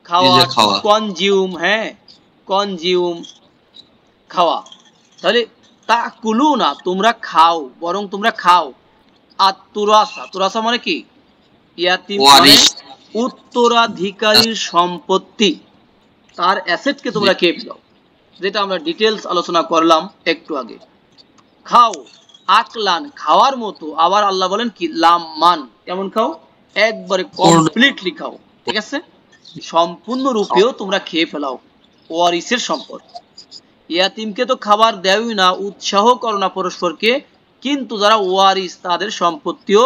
খাওয়া, নিজে টু খাওয়া। কনজিউম, হ্যাঁ, কনজিউম, খাওয়া। তাহলে তাকুলু না, তোমরা খাও, বরং তোমরা খাও। আর তুরাসা, তুরাসা মানে কি? ইয়াতিম মানে ওয়ারিশ। উত্তরাধিকারীর সম্পত্তি, তার অ্যাসেটকে জি, তোমরা খেয়ে ফেলো, যেটা আমরা ডিটেলস আলোচনা করলাম একটু আগে। খাও, আকলান খাওয়ার মতো, আবার আল্লাহ বলেন কি লামান, কেমন খাও? একবারে পূর্ণ কমপ্লিটলি খাও, ঠিক আছে, সম্পূর্ণ রূপেও তোমরা খেয়ে ফেলাও ওয়ারিসের সম্পদ। ইয়াতিমকে তো খাবার দেওই না, উৎসাহ করো না পরস্পরকে, কিন্তু যারা ওয়ারিস তাদের সম্পত্তিও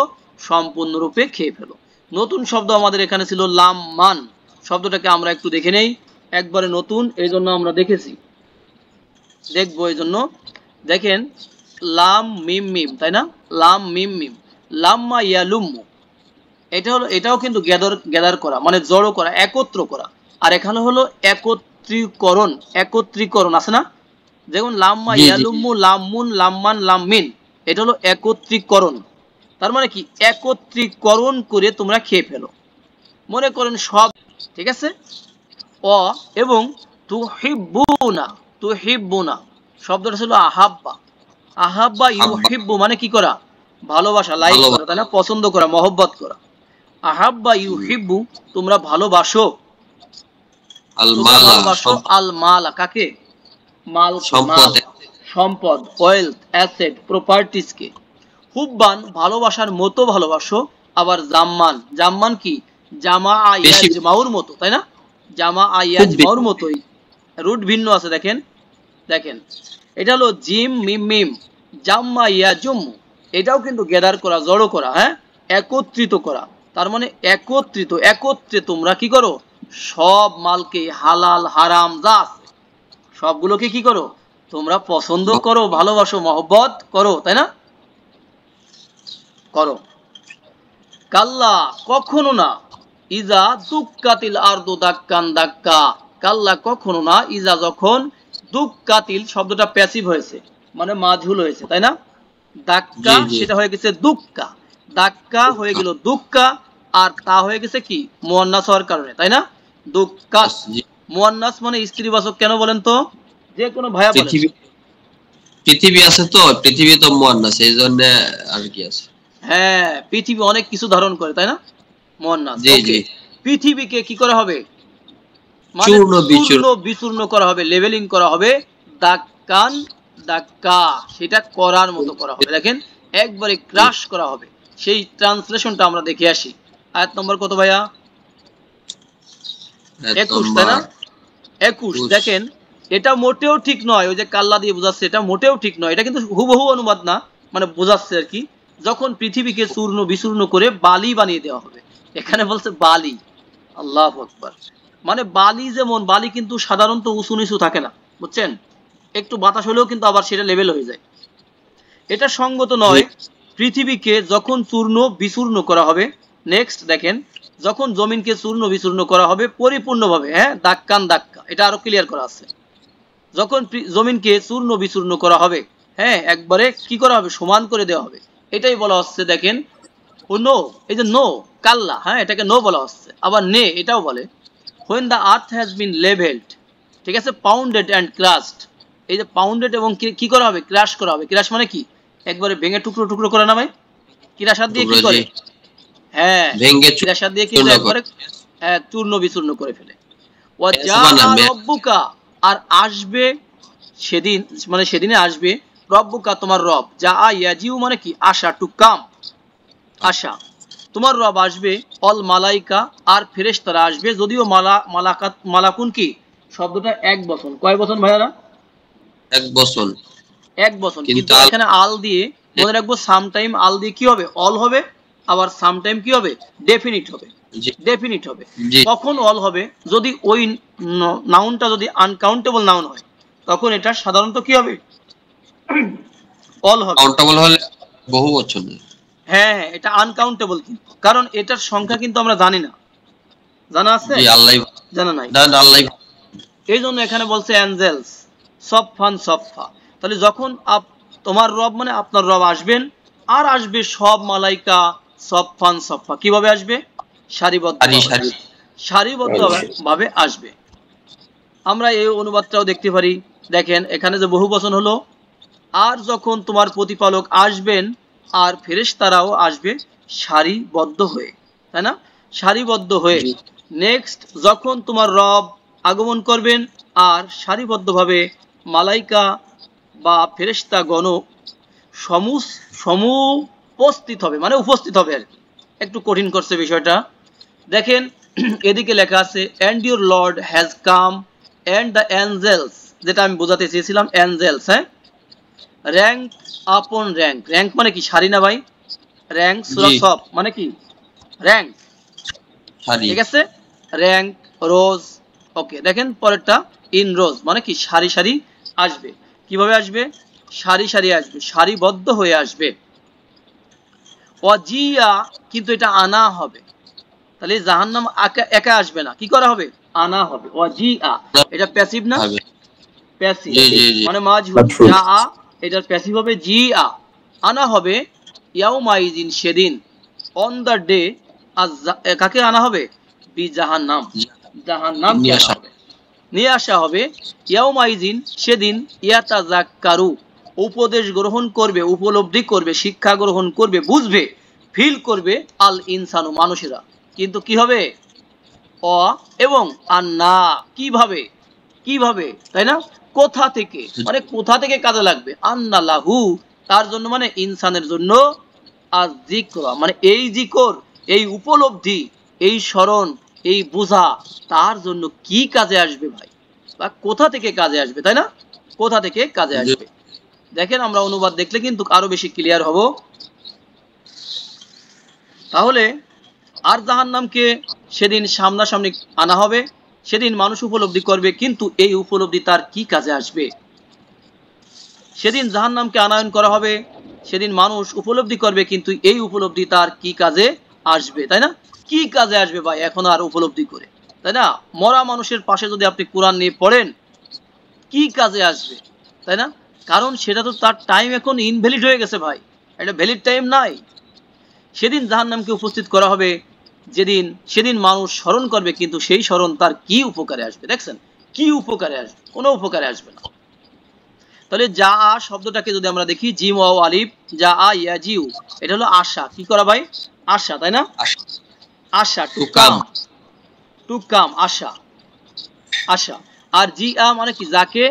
সম্পূর্ণরূপে খেয়ে ফেলো। নতুন শব্দ আমাদের এখানে ছিল লামান, শব্দটাকে আমরা একটু দেখে নেই, একবারে নতুন, এই জন্য আমরা দেখেছি, দেখবো এই জন্য। দেখেন, লাম মিম মিম, তাই না? লাম মিম মিম, লাম্মা ইয়ালুম্মু, এটা হলো, এটাও কিন্তু গ্যাদার, গ্যাদার করা মানে জড়ো করা, একত্র করা। আর এখানে হলো একত্রীকরণ, একত্রীকরণ আছে না? যেমন লাম্মা জি, জি, ইয়ালুম্মু, লাম্মুন, লাম্মান, লাম্মিন, এটা হলো একত্রীকরণ। তার মানে কি একত্রীকরণ করে তোমরা খেয়ে ফেলো, মনে করেন সব, ঠিক আছে। অ এবং তুহিব্বুনা, তুহিব্বুনা শব্দটা ছিল আহাব্বা, আহাব্বা ইউহিব্বু মানে কি করা, ভালোবাসা, লাইক করা, তাই না, পছন্দ করা, মহব্বত করা। আহাব্বা ইউহিব্বু তোমরা ভালোবাসো, তোমরা ভালোবাসো আল মালা কাকে, মাল, মাল সম্পদ, ওয়েলথ, অ্যাসেট, প্রপার্টিজ কে। হুব্বান ভালোবাসার মতো ভালোবাসো, আবার জাম্মান, জাম্মান কি জামা ইয়াজমাউর মতো, তাই না, জামা ইয়াজমাউর মতোই, রুট ভিন্ন আছে, দেখেন দেখেন এটা হলো জিম মিম মিম, জাম্মা ইয়াজুম, এটাও কিন্তু গেদার করা, জড়ো করা, হ্যাঁ, একত্রিত করা। তার মানে একত্রিত, একত্রে তোমরা কি করো, সব মালকে, হালাল হারাম যা আছে সবগুলোকে কি করো, তোমরা পছন্দ করো, ভালোবাসো, মহব্বত করো, তাই না, করো। কাল্লা কখনো না, ইজা দুক্কাতিল আরদু দাক্কান দাক্কা, কাল্লা কখনো না, ইজা যখন, দুক্কাতিল শব্দটা প্যাসিভ হয়েছে মানে মাজহুল হয়েছে, তাই না, দাক্কা সেটা হয়ে গেছে দুক্কা, দাক্কা হয়ে গেল দুক্কা, আর তা হয়ে গেছে কি মুয়ান্নাস হওয়ার কারণে, তাই না, দুক্কাস। মুয়ান্নাস মানে স্ত্রীবাচক কেন বলেন তো, যে কোনো ভাইয়া বলেন। পৃথিবী আছে তো, পৃথিবী তো মুয়ান্নাস, এইজন্য আর কি আছে, হ্যাঁ পৃথিবী অনেক কিছু ধারণ করে, তাই না, মুয়ান্নাস। ওকে, পৃথিবীকে কি করা হবে, মানে চূর্ণ বিচূর্ণ করা হবে, লেভেলিং করা হবে, দাক্কান দাক্কা সেটা করার মতো করা হবে, দেখেন একবারে ক্রাশ করা হবে। সেই ট্রান্সলেশনটা আমরা দেখে আসি। আয়াত নম্বর কত ভাইয়া, 21, তাই না, 21। দেখেন এটা মোটেও ঠিক নয়, ওই যে কাল্লা দিয়ে বোঝাচ্ছে, এটা মোটেও ঠিক নয়, এটা কিন্তু হুবহু অনুবাদ না, মানে বোঝাচ্ছে আর কি, যখন পৃথিবীকে চূর্ণ বিচূর্ণ করে বালি বানিয়ে দেওয়া হবে, এখানে বলছে বালি, আল্লাহু আকবার। মানে বালি যেমন, বালি কিন্তু সাধারণত উঁচু নিচু থাকে না, বুঝছেন, একটু বাতাস হলেও কিন্তু আবার সেটা লেভেল হয়ে যায়, এটা সঙ্গত নয়। পৃথিবীকে যখন চূর্ণ বিচূর্ণ করা হবে, নেক্সট দেখেন, যখন জমিনকে চূর্ণ বিচূর্ণ করা হবে পরিপূর্ণভাবে, হ্যাঁ, দাক্কান দাক্কা, এটা আরো ক্লিয়ার করা আছে, যখন জমিনকে চূর্ণ বিচূর্ণ করা হবে, হ্যাঁ, একবারে কি করা হবে, সমান করে দেওয়া হবে, এটাই বলা হচ্ছে। দেখেন ও নো, এই যে নো, কাল্লা, হ্যাঁ, এটাকে নো বলা হচ্ছে। আবার নে এটাও বলে, when the earth has been leveled, ঠিক আছে, পাউন্ডেড এন্ড ক্রাশড, এই যে পাউন্ডেড এবং কি করা হবে, ক্রাশ করা হবে। ক্রাশ মানে কি, একবারে ভেঙে টুকরো টুকরো করে না ভাই, ক্রাশার দিয়ে কি করে, হ্যাঁ, ক্রাশার দিয়ে কিন্তু একবারে চূর্ণ বিচূর্ণ করে ফেলে। ওয়াজা রব্বুকা, আর আসবে সেদিন, মানে সেদিনে আসবে, রব্বুকা তোমার রব, যা ইয়াজিউ মানে কি আশা, টু কাম, আশা, তোমার রব আসবে, অল মালাইকা আর ফেরেশতারা আসবে, যদিও মালাকাত মালাকুন কি শব্দটা এক বচন, কয় বচন ভাইয়ারা, এক বচন, এক বচন, কিন্তু এখানে আল দিয়ে মনে রাখবো, সাম টাইম আল দিয়ে কি হবে, অল হবে, আবার সাম টাইম কি হবে, ডেফিনিট হবে, ডেফিনিট হবে। কখন অল হবে, যদি ওই নাউনটা যদি আনকাউন্টেবল নাউন হয়, তখন এটা সাধারণত কি হবে, অল হবে, কাউন্টেবল হলে বহু বচন, হ্যাঁ এটা আনকাউন্টেবল, কিন্তু কারণ এটার সংখ্যা কিন্তু আমরা জানি না, জানা আছে, জানা নাই, এই জন্য এখানে বলছে অ্যাঞ্জেলস, সফফান সফফা। তাহলে যখন তোমার রব মানে আপনার রব আসবেন, আর আসবে সব মালাইকা, সফফান সফফা, কিভাবে আসবে, সারিবদ্ধ ভাবে আসবে। আমরা এই অনুবাদটাও দেখতে পারি, দেখেন এখানে যে বহু বচন হলো, আর যখন তোমার প্রতিপালক আসবেন আর ফেরেশতারাও আসবে সারিবদ্ধ হয়ে, তাই না, সারিবদ্ধ হয়ে। নেক্সট, যখন তোমার রব আগমন করবেন আর সারিবদ্ধভাবে মালাইকা বা ফেরেশতা গণ সমুপস্থিত হবে, মানে উপস্থিত হবে আর কি, একটু কঠিন করছে বিষয়টা। দেখেন এদিকে লেখা আছে and your lord has come and the angels, যেটা আমি বোঝাতে চেয়েছিলাম, angels, হ্যাঁ, র্যাঙ্ক আপন র্যাঙ্ক, র্যাঙ্ক মানে কি সারি না ভাই, র্যাঙ্ক সূরা সফ মানে কি র্যাঙ্ক, ঠিক আছে, র্যাঙ্ক রোজ, ওকে। দেখেন পরেরটা, ইন রোজ মানে কি সারি সারি আসবে, কিভাবে আসবে, সারি সারি আসবে, সারিবদ্ধ হয়ে আসবে। ওয়াজিয়া, কিন্তু এটা আনা হবে, তাহলে জাহান্নাম একা আসবে না, কি করা হবে, আনা হবে। ওয়াজিয়া এটা প্যাসিভ না, প্যাসিভ মানে মাজহুর, জা এটার প্যাসিভ হবে জিআ, আনা হবে ইয়াউমাইজিন সেদিন, অন দ্য ডে, কাকে আনা হবে? বি জাহান্নাম, জাহান্নামকে আনা হবে, নিয়ে আসা হবে। ইয়াউমাইজিন সেদিন, ইয়াতাযাক্কারু উপদেশ গ্রহণ করবে, উপলব্ধি করবে, শিক্ষা গ্রহণ করবে, বুঝবে, ফিল করবে, আল ইনসানু মানুষেরা। কিন্তু কি হবে? অ এবং আন্না কিভাবে, কিভাবে, তাই না? কোথা থেকে, মানে কোথা থেকে কাজে লাগবে? আন্না লাহু তার জন্য, মানে ইনসানের জন্য, আর যিকরা মানে এই যিকর, এই উপলব্ধি, এই স্মরণ, এই বোঝা তার জন্য কি কাজে আসবে ভাই, বা কোথা থেকে কাজে আসবে, তাই না? কোথা থেকে কাজে আসবে? দেখেন আমরা অনুবাদ দেখলে কিন্তু আরো বেশি ক্লিয়ার হব। তাহলে আর জাহান্নামকে সেদিন সামনাসামনি আনা হবে, সেদিন মানুষ উপলব্ধি করবে, কিন্তু এই উপলব্ধি তার কি কাজে আসবে? সেদিন জাহান্নামকে আনয়ন করা হবে, সেদিন মানুষ উপলব্ধি করবে, কিন্তু এই উপলব্ধি তার কি কাজে আসবে, তাই না? কি কাজে আসবে ভাই এখন আর উপলব্ধি করে, তাই না? মরা মানুষের পাশে যদি আপনি কোরআন নিয়ে পড়েন, কি কাজে আসবে, তাই না? কারণ সেটা তো তার টাইম এখন ইনভ্যালিড হয়ে গেছে ভাই, এটা ভ্যালিড টাইম নাই। সেদিন জাহান্নামকে উপস্থিত করা হবে, যেদিন সেদিন মানুষ স্মরণ করবে, কিন্তু সেই স্মরণ তার কি উপকারে আসবে? দেখছেন, কি উপকারে আসবে? কোনো উপকারে আসবে না। তাহলে যা আ শব্দটাকে যদি আমরা দেখি, জিম ওয়াও আলিফ, যা আ ইয়াজিউ, এটা হলো আশা, কি করা ভাই? আশা, তাই না? আশা, টু কাম, টু কাম, আশা, আশা। আর জি আ মানে কি? যাকে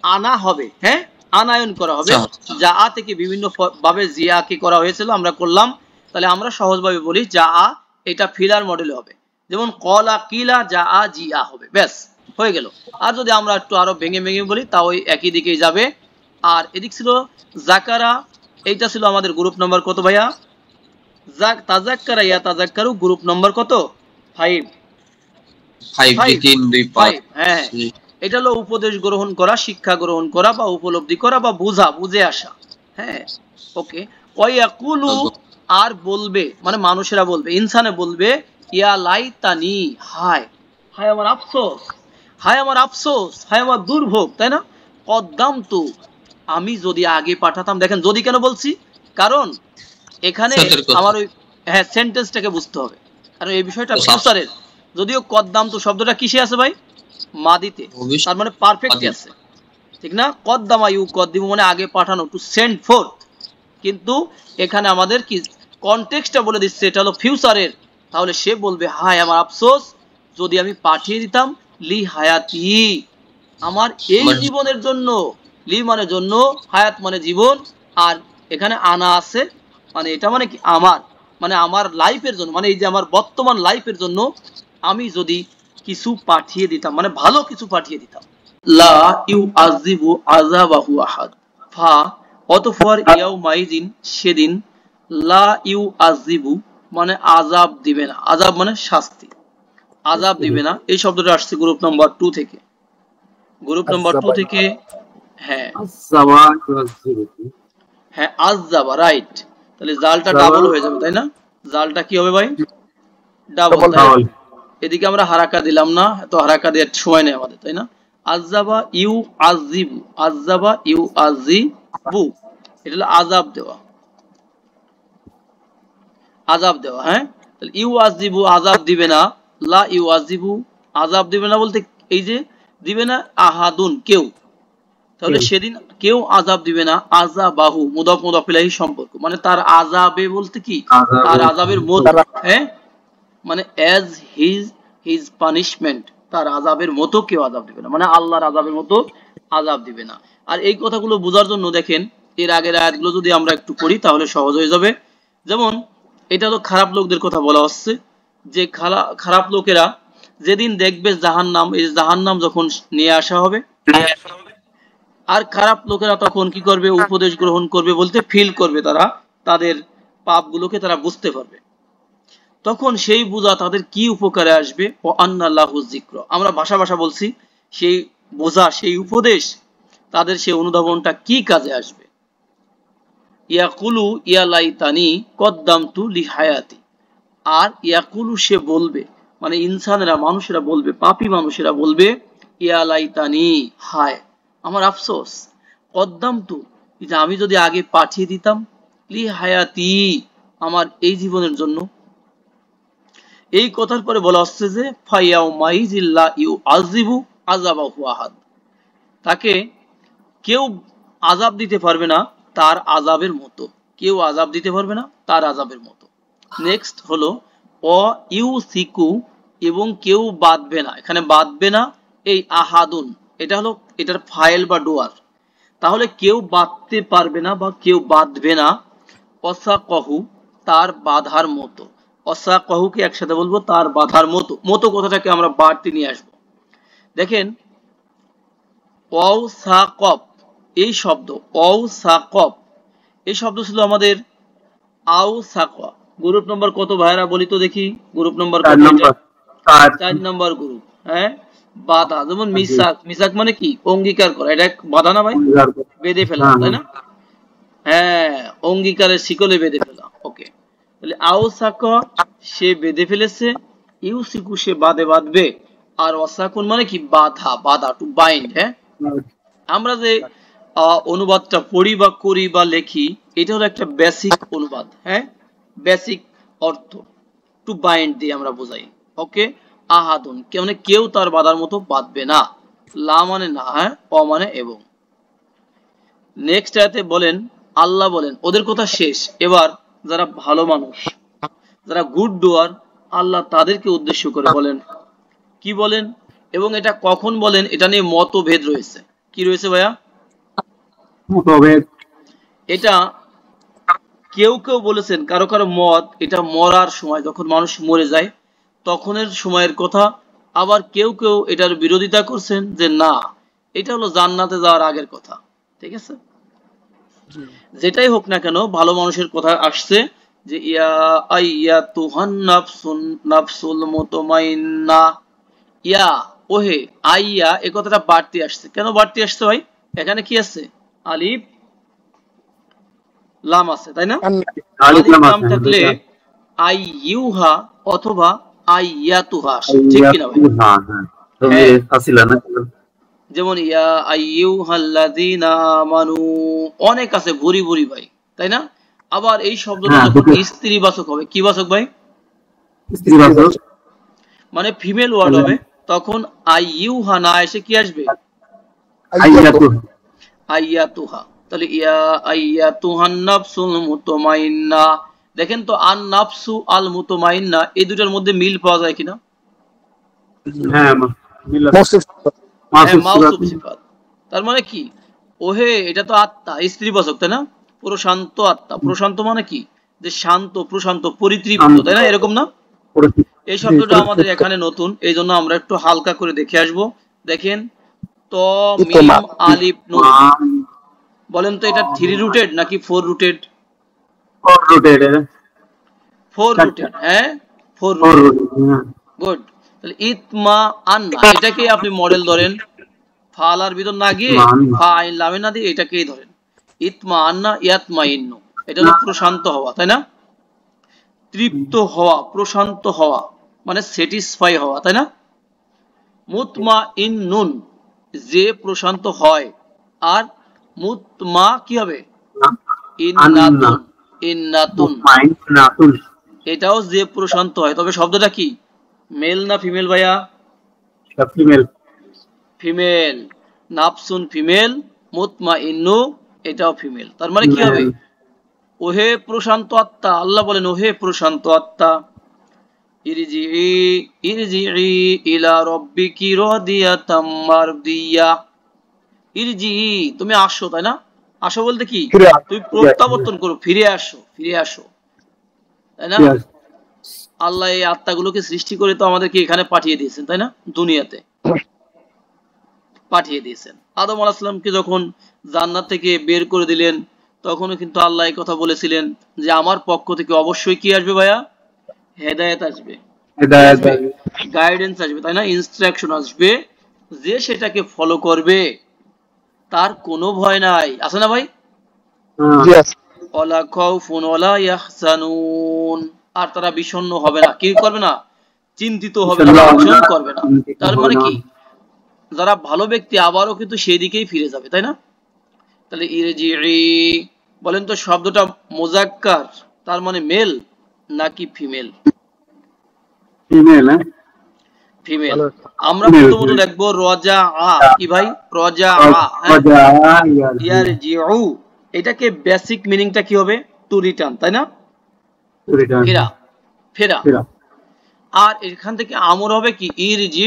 আনা হবে, হ্যাঁ, আনায়ন করা হবে। যা আ থেকে বিভিন্ন ভাবে জিয়া কে করা হয়েছিল, আমরা করলাম। তাহলে আমরা সহজভাবে বলি যা আ, এটা ফিলার মডেলে হবে। যেমন কলা কিলা, যা আ জি আ হবে, ব্যাস হয়ে গেল। আর যদি আমরা একটু আরো ভেঙে ভেঙে বলি, তাও একই দিকেই যাবে। আর এদিক ছিল জাকারা, এইটা ছিল আমাদের গ্রুপ নাম্বার কত ভাইয়া? তাজাক্কারা ইয়া তাজাক্কারু গ্রুপ নাম্বার কত? 5। 5, হ্যাঁ। এটা হলো উপদেশ গ্রহণ করা, শিক্ষা গ্রহণ করা, বা উপলব্ধি করা, বা বুঝা, বুঝে আসা, হ্যাঁ। ওকে। ওয়াকুলু আর বলবে, মানে মানুষেরা বলবে, ইনসানে বলবে, ইয়া লাইতানি, হায়, হায় আমার আফসোস, হায় আমার আফসোস, হায় আমার দুর্ভোগ, তাই না? কদ্দামতু আমি যদি আগে পাঠাতাম। দেখেন যদি কেন বলছি, কারণ এখানে আমার ওই, হ্যাঁ, সেন্টেন্সটাকে বুঝতে হবে, কারণ এই বিষয়টা ফিউচারের। যদিও কদ্দামতু শব্দটা কিসে আছে ভাই? মাদিতে, তার মানে পারফেক্টে আছে, ঠিক না? কদ্দামা ইউ কদ্দিমু মানে আগে পাঠানো, টু সেন্ড ফোর্থ। কিন্তু এখানে আমাদের কি কনটেক্সটটা বলে দিচ্ছে, এটা হলো ফিউচারের। তাহলে সে বলবে হায় আমার আফসোস, যদি আমি পাঠিয়ে দিতাম, লি হায়াতি আমার এই জীবনের জন্য, লি মানে জন্য, হায়াত মানে জীবন, আর এখানে আনা আছে, মানে এটা মানে কি? আমার, মানে আমার লাইফের জন্য, মানে এই যে আমার বর্তমান লাইফের জন্য আমি যদি কিছু পাঠিয়ে দিতাম, মানে ভালো কিছু পাঠিয়ে দিতাম। লা ইউ আজিবু আযাবাহু আহাদ, ফা অতঃপর ইয়াউমাইজিন সেদিন, লা ইউ আজিবু মানে আযাব দিবে না, আযাব মানে শাস্তি, আযাব দিবে না। এই শব্দটা আসছে গ্রুপ নাম্বার 2 থেকে, গ্রুপ নাম্বার 2 থেকে। হ্যাঁ, হ্যাঁ, আযাবা, রাইট। তাহলে জালটা ডাবল হয়ে যাবে, তাই না? জালটা কি হবে ভাই? ডাবল। এদিকে আমরা হারাকা দিলাম না, তো হারাকা দেওয়ার সময় নেই আমাদের, তাই না? আযাবা ইউ আজিবু, আযাবা ইউ আজিবু, এটা হলো আযাব দেওয়া, আযাব দেওয়া, হ্যাঁ। তাহলে ইউ আজিবু আযাব দিবে না, লা ইউ আজিবু আযাব দিবে না বলতে এই যে দিবে না আহাদুন কেউ, তাহলে সেদিন কেউ আযাব দিবে না। আযাবাহু মুদাফ মুদাফ ইলাইহি সম্পর্ক, মানে তার আযাবে বলতে কি? তার আযাবের মতো, হ্যাঁ, মানে অ্যাজ হিজ পানিশমেন্ট, তার আযাবের মতো কেউ আযাব দিবে না, মানে আল্লাহর আযাবের মতো আযাব দিবে না। আর এই কথাগুলো বোঝার জন্য দেখেন এর আগের আয়াতগুলো যদি আমরা একটু পড়ি তাহলে সহজ হয়ে যাবে। যেমন এটা হলো খারাপ লোকদের কথা বলা হচ্ছে, যে খারাপ লোকেরা যেদিন দেখবে জাহান্নাম, এই জাহান্নাম যখন নিয়ে আসা হবে, আর খারাপ লোকেরা তখন কি করবে? উপদেশ গ্রহণ করবে বলতে ফিল করবে, তারা তাদের পাপগুলোকে তারা বুঝতে পারবে, তখন সেই বোঝা তাদের কি উপকারে আসবে? ও আন্নাল্লাহু যিকর, আমরা ভাষা ভাষা বলছি, সেই বোঝা, সেই উপদেশ, তাদের সেই অনুধাবনটা কি কাজে আসবে? ইয়াকুলু ইয়া লাইতানি কদ্দামতু লিহায়াতি, আর ইয়াকুলু সে বলবে, মানে ইনসানেরা, মানুষেরা বলবে, পাপী মানুষেরা বলবে, ইয়া লাইতানি হায় আমার আফসোস, কদ্দামতু যে আমি যদি আগে পাঠিয়ে দিতাম, লি হায়াতি, আমার এই জীবনের জন্য। এই কথার পরে বলা হচ্ছে যে ফায়াউমাইজিল্লা ইউআযিবু আযাবাহু আহাদ, তাকে কেউ আযাব দিতে পারবে না তার আযাবের মতো, কেউ আযাব দিতে পারবে না তার আযাবের মতো। নেক্সট হলো অ ইউসিকু, এবং কেউ বাঁধবে না, এখানে বাঁধবে না এই আহাদুন, এটা হলো এটার ফাইল বা ডোয়ার, তাহলে কেউ বাঁধতে পারবে না বা কেউ বাঁধবে না অসাকহু, তার বাধার মতো। অসাকহুকে একসাথে বলবো তার বাধার মতো, মতো কথাটাকে আমরা বাড়তি নিয়ে আসবো। দেখেন অসাকব এই শব্দ, অসাকব এই শব্দ ছিল আমাদের আউ সাকা। গ্রুপ নম্বর কত ভাইরা বলি তো দেখি, গ্রুপ নম্বর কত? এটা 4 নম্বর গ্রুপ। হ্যাঁ, বাধা, যেমন মিসাক, মিসাক মানে কি? অঙ্গীকার করা, এটা বাধা না ভাই? বেঁধে ফেলা, তাই না? হ্যাঁ, অঙ্গীকারের শিকলে বেঁধে ফেলা। ওকে, তাহলে আউসাকা সে বেঁধে ফেলেছে, ইউসিকু সে বাঁধবে, আর ওয়াসাকুন মানে কি? বাধা, বাধা, টু বাইন্ড। হ্যাঁ, আমরা যে অনুবাদটা পড়ি বা করি বা লেখি, এটা হলো একটা বেসিক অনুবাদ। হ্যাঁ, বেসিক অর্থ টু বাইন্ড দিয়ে আমরা বোঝাই। ওকে, আহাদুন মানে কেউ তার বাধার মতো বাঁধবে না, লা মানে না, হ্যাঁ, অ মানে এবং। নেক্সট আয়াতে বলেন, আল্লাহ বলেন ওদের কথা শেষ, এবার যারা ভালো মানুষ, যারা গুড ডুয়ার, আল্লাহ তাদেরকে উদ্দেশ্য করে বলেন, কি বলেন এবং এটা কখন বলেন, এটা নিয়ে মতভেদ রয়েছে। কি রয়েছে ভাইয়া? মতভেদ। এটা কেউ কেউ বলেছেন, কারো কারো মত এটা মরার সময়, যখন মানুষ মরে যায় তখনের সময়ের কথা। আবার কেউ কেউ এটার বিরোধিতা করছেন যে না, এটা হলো জান্নাতে যাওয়ার আগের কথা। ঠিক আছে, যেটাই হোক না কেন, ভালো মানুষের কথা আসছে যে ইয়া আইয়াতুহান নাফসুল মুতমাইন্না, ইয়া ওহে, আইয়া এই কথাটা বাড়তি আসছে। কেন বাড়তি আসছে ভাই? এখানে কি আছে? আলিফ লাম আছে, তাই না? আলিফ লাম থাকলে আইয়ুহা অথবা আইয়াতুহা, ঠিক কি না ভাই? যেমন ইয়া আইয়ুহাল্লাযীনা আমানু, অনেক আছে ভরি ভরি ভাই, তাই না? আবার এই শব্দটা যখন স্ত্রীবাচক হবে, কি বাচক ভাই? স্ত্রীবাচক, মানে ফিমেল ওয়ার্ড হবে, তখন আইয়ুহা না এসে কি আসবে? আইয়াতুহা। তাহলে ইয়া আইয়াতুহান নাফসুল মুতমাইন্না। দেখেন তো, আন নাফসু আল মুতমাইন্না এই দুটার মধ্যে মিল পাওয়া যায় কিনা? হ্যাঁ, মাউসুফ সিফাত। তার মানে কি? ওহে, এটা তো আত্মা, স্ত্রীবাচক, তাই না? প্রশান্ত আত্মা, প্রশান্ত মানে কি? যে শান্ত, প্রশান্ত, পরিতৃপ্ত, তাই না? এরকম না? এই শব্দটা আমাদের এখানে নতুন, এই জন্য আমরা একটু হালকা করে দেখে আসব। দেখেন ত মিম আলিফ নুন, বলেন তো এটা 3 রুটেড নাকি 4 রুটেড? 4 রুটেড। হ্যাঁ, 4 রুটেড। গুড। তাহলে ইতমা আন্না, এটাকে আপনি মডেল ধরেন, ফালার ভিতর না গিয়ে ফা আইন লামে না দিয়ে এটাকেই ধরেন। ইতমা আন্না ইয়াতমাইন্নু, এটা হলো প্রশান্ত হওয়া, তাই না? তৃপ্ত হওয়া, প্রশান্ত হওয়া মানে স্যাটিসফাই হওয়া, তাই না? মুতমাইন্নুন যে প্রশান্ত হয়, আর মুতমা কি হবে? ইন্নাতুন, ইন্নাতুন এটাও যে প্রশান্ত হয়। তবে শব্দটা কি, মেল না ফিমেল ভাইয়া? ফিমেল। ফিমেল। নাফসুন ফিমেল, মুতমাইন্নু এটাও ফিমেল। তার মানে কি হবে? ওহে প্রশান্ত আত্মা, আল্লাহ বলেন ওহে প্রশান্ত আত্মা, ইরজিই ইরজিই ইলা রাব্বিকি রাদিয়াতাম মারদিয়া। ইরজিই তুমি আসো, তাই না? আসো বলতে কি? তুমি প্রত্যাবর্তন করো, ফিরে আসো, ফিরে আসো, তাই না? আল্লাহ এই আত্মাগুলোকে সৃষ্টি করে তো আমাদেরকে এখানে পাঠিয়ে দিয়েছেন, তাই না? দুনিয়াতে পাঠিয়ে দিয়েছেন। আদম আলাইহিস সালামকে যখন জান্নাত থেকে বের করে দিলেন, তখনও কিন্তু আল্লাহ এই কথা বলেছিলেন যে আমার পক্ষ থেকে অবশ্যই কি আসবে ভাইয়া? হেদায়েত আসবে, গাইডেন্স আসবে, তাই না? ইনস্ট্রাকশন আসবে, যে সেটাকে ফলো করবে তার কোনো ভয় নাই, আছে না ভাই? ওয়ালা খাউফুন ওয়ালা ইয়াহজানুন, আর তারা বিষণ্ণ হবে না, কি করবে না? চিন্তিত হবে না, টেনশন করবে না। তার মানে কি? যারা ভালো ব্যক্তি আবারও কিন্তু সেই দিকেই ফিরে যাবে, তাই না? তাহলে ইরজিই বলেন তো শব্দটা মুজাক্কার তার মানে মেল নাকি ফিমেল? ফিমেল। ফিমেল। আমরা প্রথমত লিখবো রজা আ, কি ভাই? রজা আ, ইয়ারজিউ, এটাকে বেসিক মিনিংটা কি হবে? টু রিটার্ন, তাই না? ফেরা, ফেরা। আর এখান থেকে আমর হবে কি? ইরজি,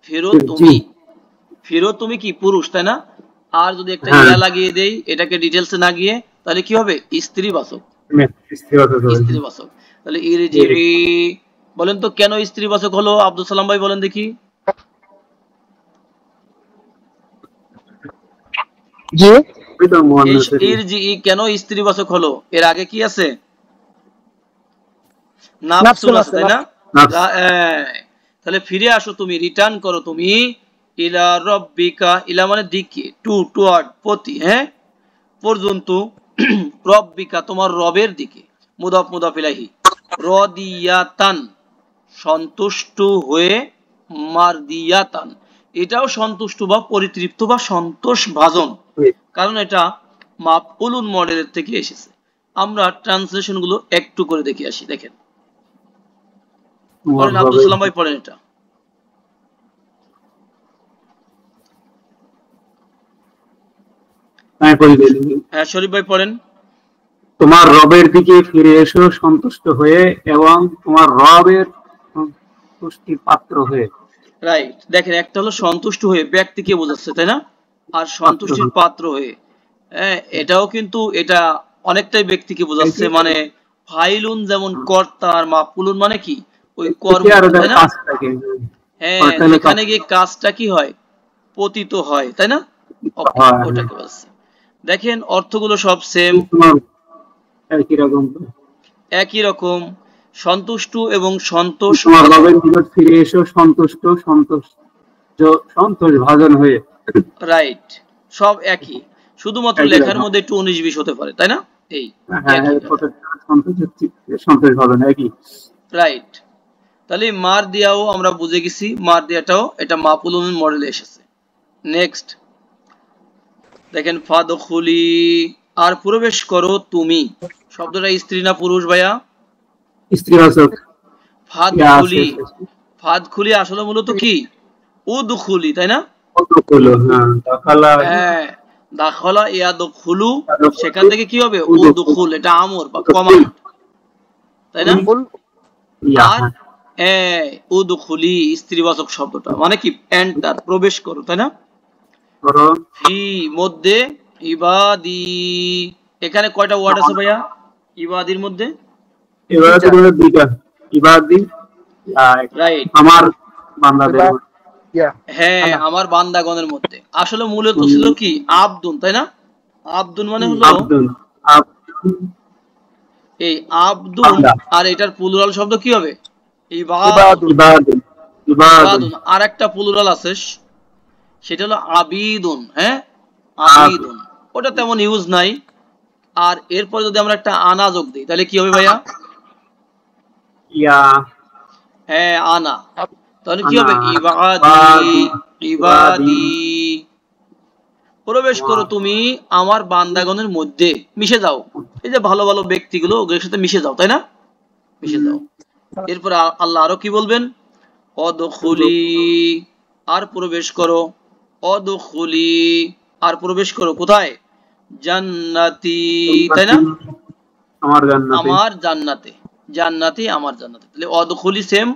ফেরো তুমি। ফেরো তুমি কি পুরুষ, তাই না? আর যদি একটা ইয়া লাগিয়ে দেই এটাকে ডিটেইলসে না গিয়ে, তাহলে কি হবে? স্ত্রীবাচক। স্ত্রীবাচক। তাহলে ইরজি। বলেন তো কেন স্ত্রীবাচক হলো? আব্দুল সালাম ভাই বলেন দেখি। জি, ইরজি কেন স্ত্রীবাচক হলো? এর আগে কি আছে? নাফসুন নাফসুন আছে, তাই না? তাহলে ফিরে আসো তুমি, রিটার্ন করো তুমি, ইলা রব্বিকা, ইলা মানে দিকে, টু টুয়ার্ড, প্রতি, হ্যাঁ, পর্যন্ত, রব্বিকা তোমার রবের দিকে, মুদাফ মুদাফ ইলাইহি, রদিয়াতান সন্তুষ্ট হয়ে, মারদিয়াতান এটাও সন্তুষ্ট বা পরিতৃপ্ত বা সন্তোষ ভাজন, কারণ এটা মাফউলুন মডেলের থেকে এসেছে। আমরা ট্রান্সলেশন গুলো একটু করে দেখে আসি। দেখেন, পড়েন আব্দুল সালাম ভাই, পড়েন এটা। হ্যাঁ শরীফ ভাই পড়েন। তোমার রবের দিকে ফিরে এসো সন্তুষ্ট হয়ে এবং তোমার রবের সন্তুষ্টির পাত্র হয়ে। রাইট। দেখেন, একটা হলো সন্তুষ্ট হয়ে, ব্যক্তিকে বোঝাচ্ছে, তাই না? আর সন্তুষ্টির পাত্র হয়ে, হ্যাঁ, এটাও কিন্তু এটা অনেকটাই ব্যক্তিকে বোঝাচ্ছে। মানে ফাইলুন যেমন কর্তা, আর মাফউলুন মানে কি? ওই কর্ম, তাই না? হ্যাঁ, সেখানে গিয়ে কাজটা কি হয়? পতিত হয়, তাই না? ওটাকে বলছে। দেখেন অর্থগুলো সব সেম, একই রকম। সন্তুষ্ট এবং সন্তোষ, তোমার রবের নিকট ফিরে এসো সন্তুষ্ট, সন্তোষ ভাজন হয়ে। রাইট, সব একই, শুধুমাত্র লেখার মধ্যে একটু 19-20 হতে পারে, তাই না? এই সন্তোষ ভাজন একই। রাইট। তাহলে মার দিয়াও আমরা বুঝে গেছি, মার দিয়াটাও এটা মাফউলুন মডেলে এসেছে। নেক্সট দেখেন, ফাদখুলি, আর প্রবেশ করো তুমি। শব্দটা স্ত্রী না পুরুষ ভাইয়া? স্ত্রীবাচক। ফাদখুলি, ফাদখুলি আসলে মূলত কি? উদখুলি, তাই না? হ্যাঁ, দাখালা ইয়াদখুলু, সেখান থেকে কি হবে? উদখুল, এটা আমর বা কমান্ড, তাই না? আর উদখুলি স্ত্রীবাচক শব্দটা মানে কি? এন্টার, প্রবেশ করো, তাই না? ফি মধ্যে, ইবাদি, এখানে কয়টা ওয়ার্ড আছে ভাইয়া ইবাদির মধ্যে? দুইটা, ইবাদি, রাইট, আমার বান্দাদের। হ্যাঁ, আমার বান্দাগণের মধ্যে। আসলে মূলত ছিল কি? আবদুন, তাই না? আবদুন মানে হলো এই আবদুন, আর এটার প্লুরাল শব্দ কি হবে? ইবাদুন। আর একটা প্লুরাল আছে, সেটা হলো আবিদুন। হ্যাঁ, আবিদুন, ওটা তেমন ইউজ নাই। আর এরপর যদি আমরা একটা আনা যোগ দিই তাহলে কি হবে ভাইয়া? হ্যাঁ, আনা। তাহলে কি হবে? ইবাদি, ইবাদি। প্রবেশ করো তুমি আমার বান্দাগণের মধ্যে, মিশে যাও। এই যে ভালো ভালো ব্যক্তিগুলো, ওদের সাথে মিশে যাও, তাই না? মিশে যাও। এরপর আল্লাহ আরো কি বলবেন? অদখুলি, আর প্রবেশ করো। অদখুলি, আর প্রবেশ করো কোথায়? জান্নাতি, তাই না? আমার জান্নাতে, জান্নাতি আমার জান্নাতে। তাহলে অদখুলি সেম,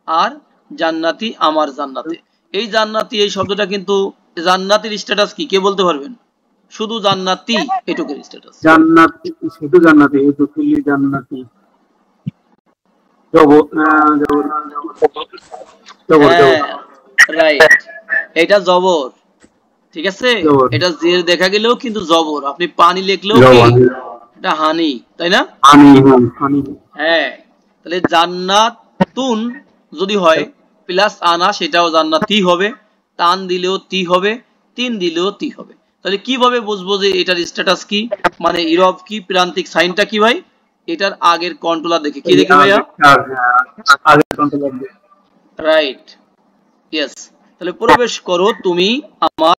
আর জান্নাতি আমার জান্নাতে। এই জান্নাতি, এই শব্দটা কিন্তু জান্নাতির স্ট্যাটাস কি কে বলতে পারবেন? শুধু জান্নাতি, এটুকুর স্ট্যাটাস। জান্নাতি, শুধু জান্নাতি, অদখুলি জান্নাতি। রাইট, এটা জবর, ঠিক আছে? এটা জের দেখা গেলেও কিন্তু জবর, আপনি পানি লিখলেও কি এটা হানি, তাই না? হ্যাঁ, তাহলে জান্নাতুন যদি হয় প্লাস আনা, সেটাও জান্নাতি হবে। টান দিলেও তি হবে, তিন দিলেও তি হবে। তাহলে কিভাবে বুঝবো যে এটার স্ট্যাটাস কি, মানে ইরব কি, প্রান্তিক সাইনটা কি ভাই? এটার আগের কন্ট্রোলার দেখে। কি দেখে ভাইয়া? Right, yes. তাহলে প্রবেশ করো তুমি আমার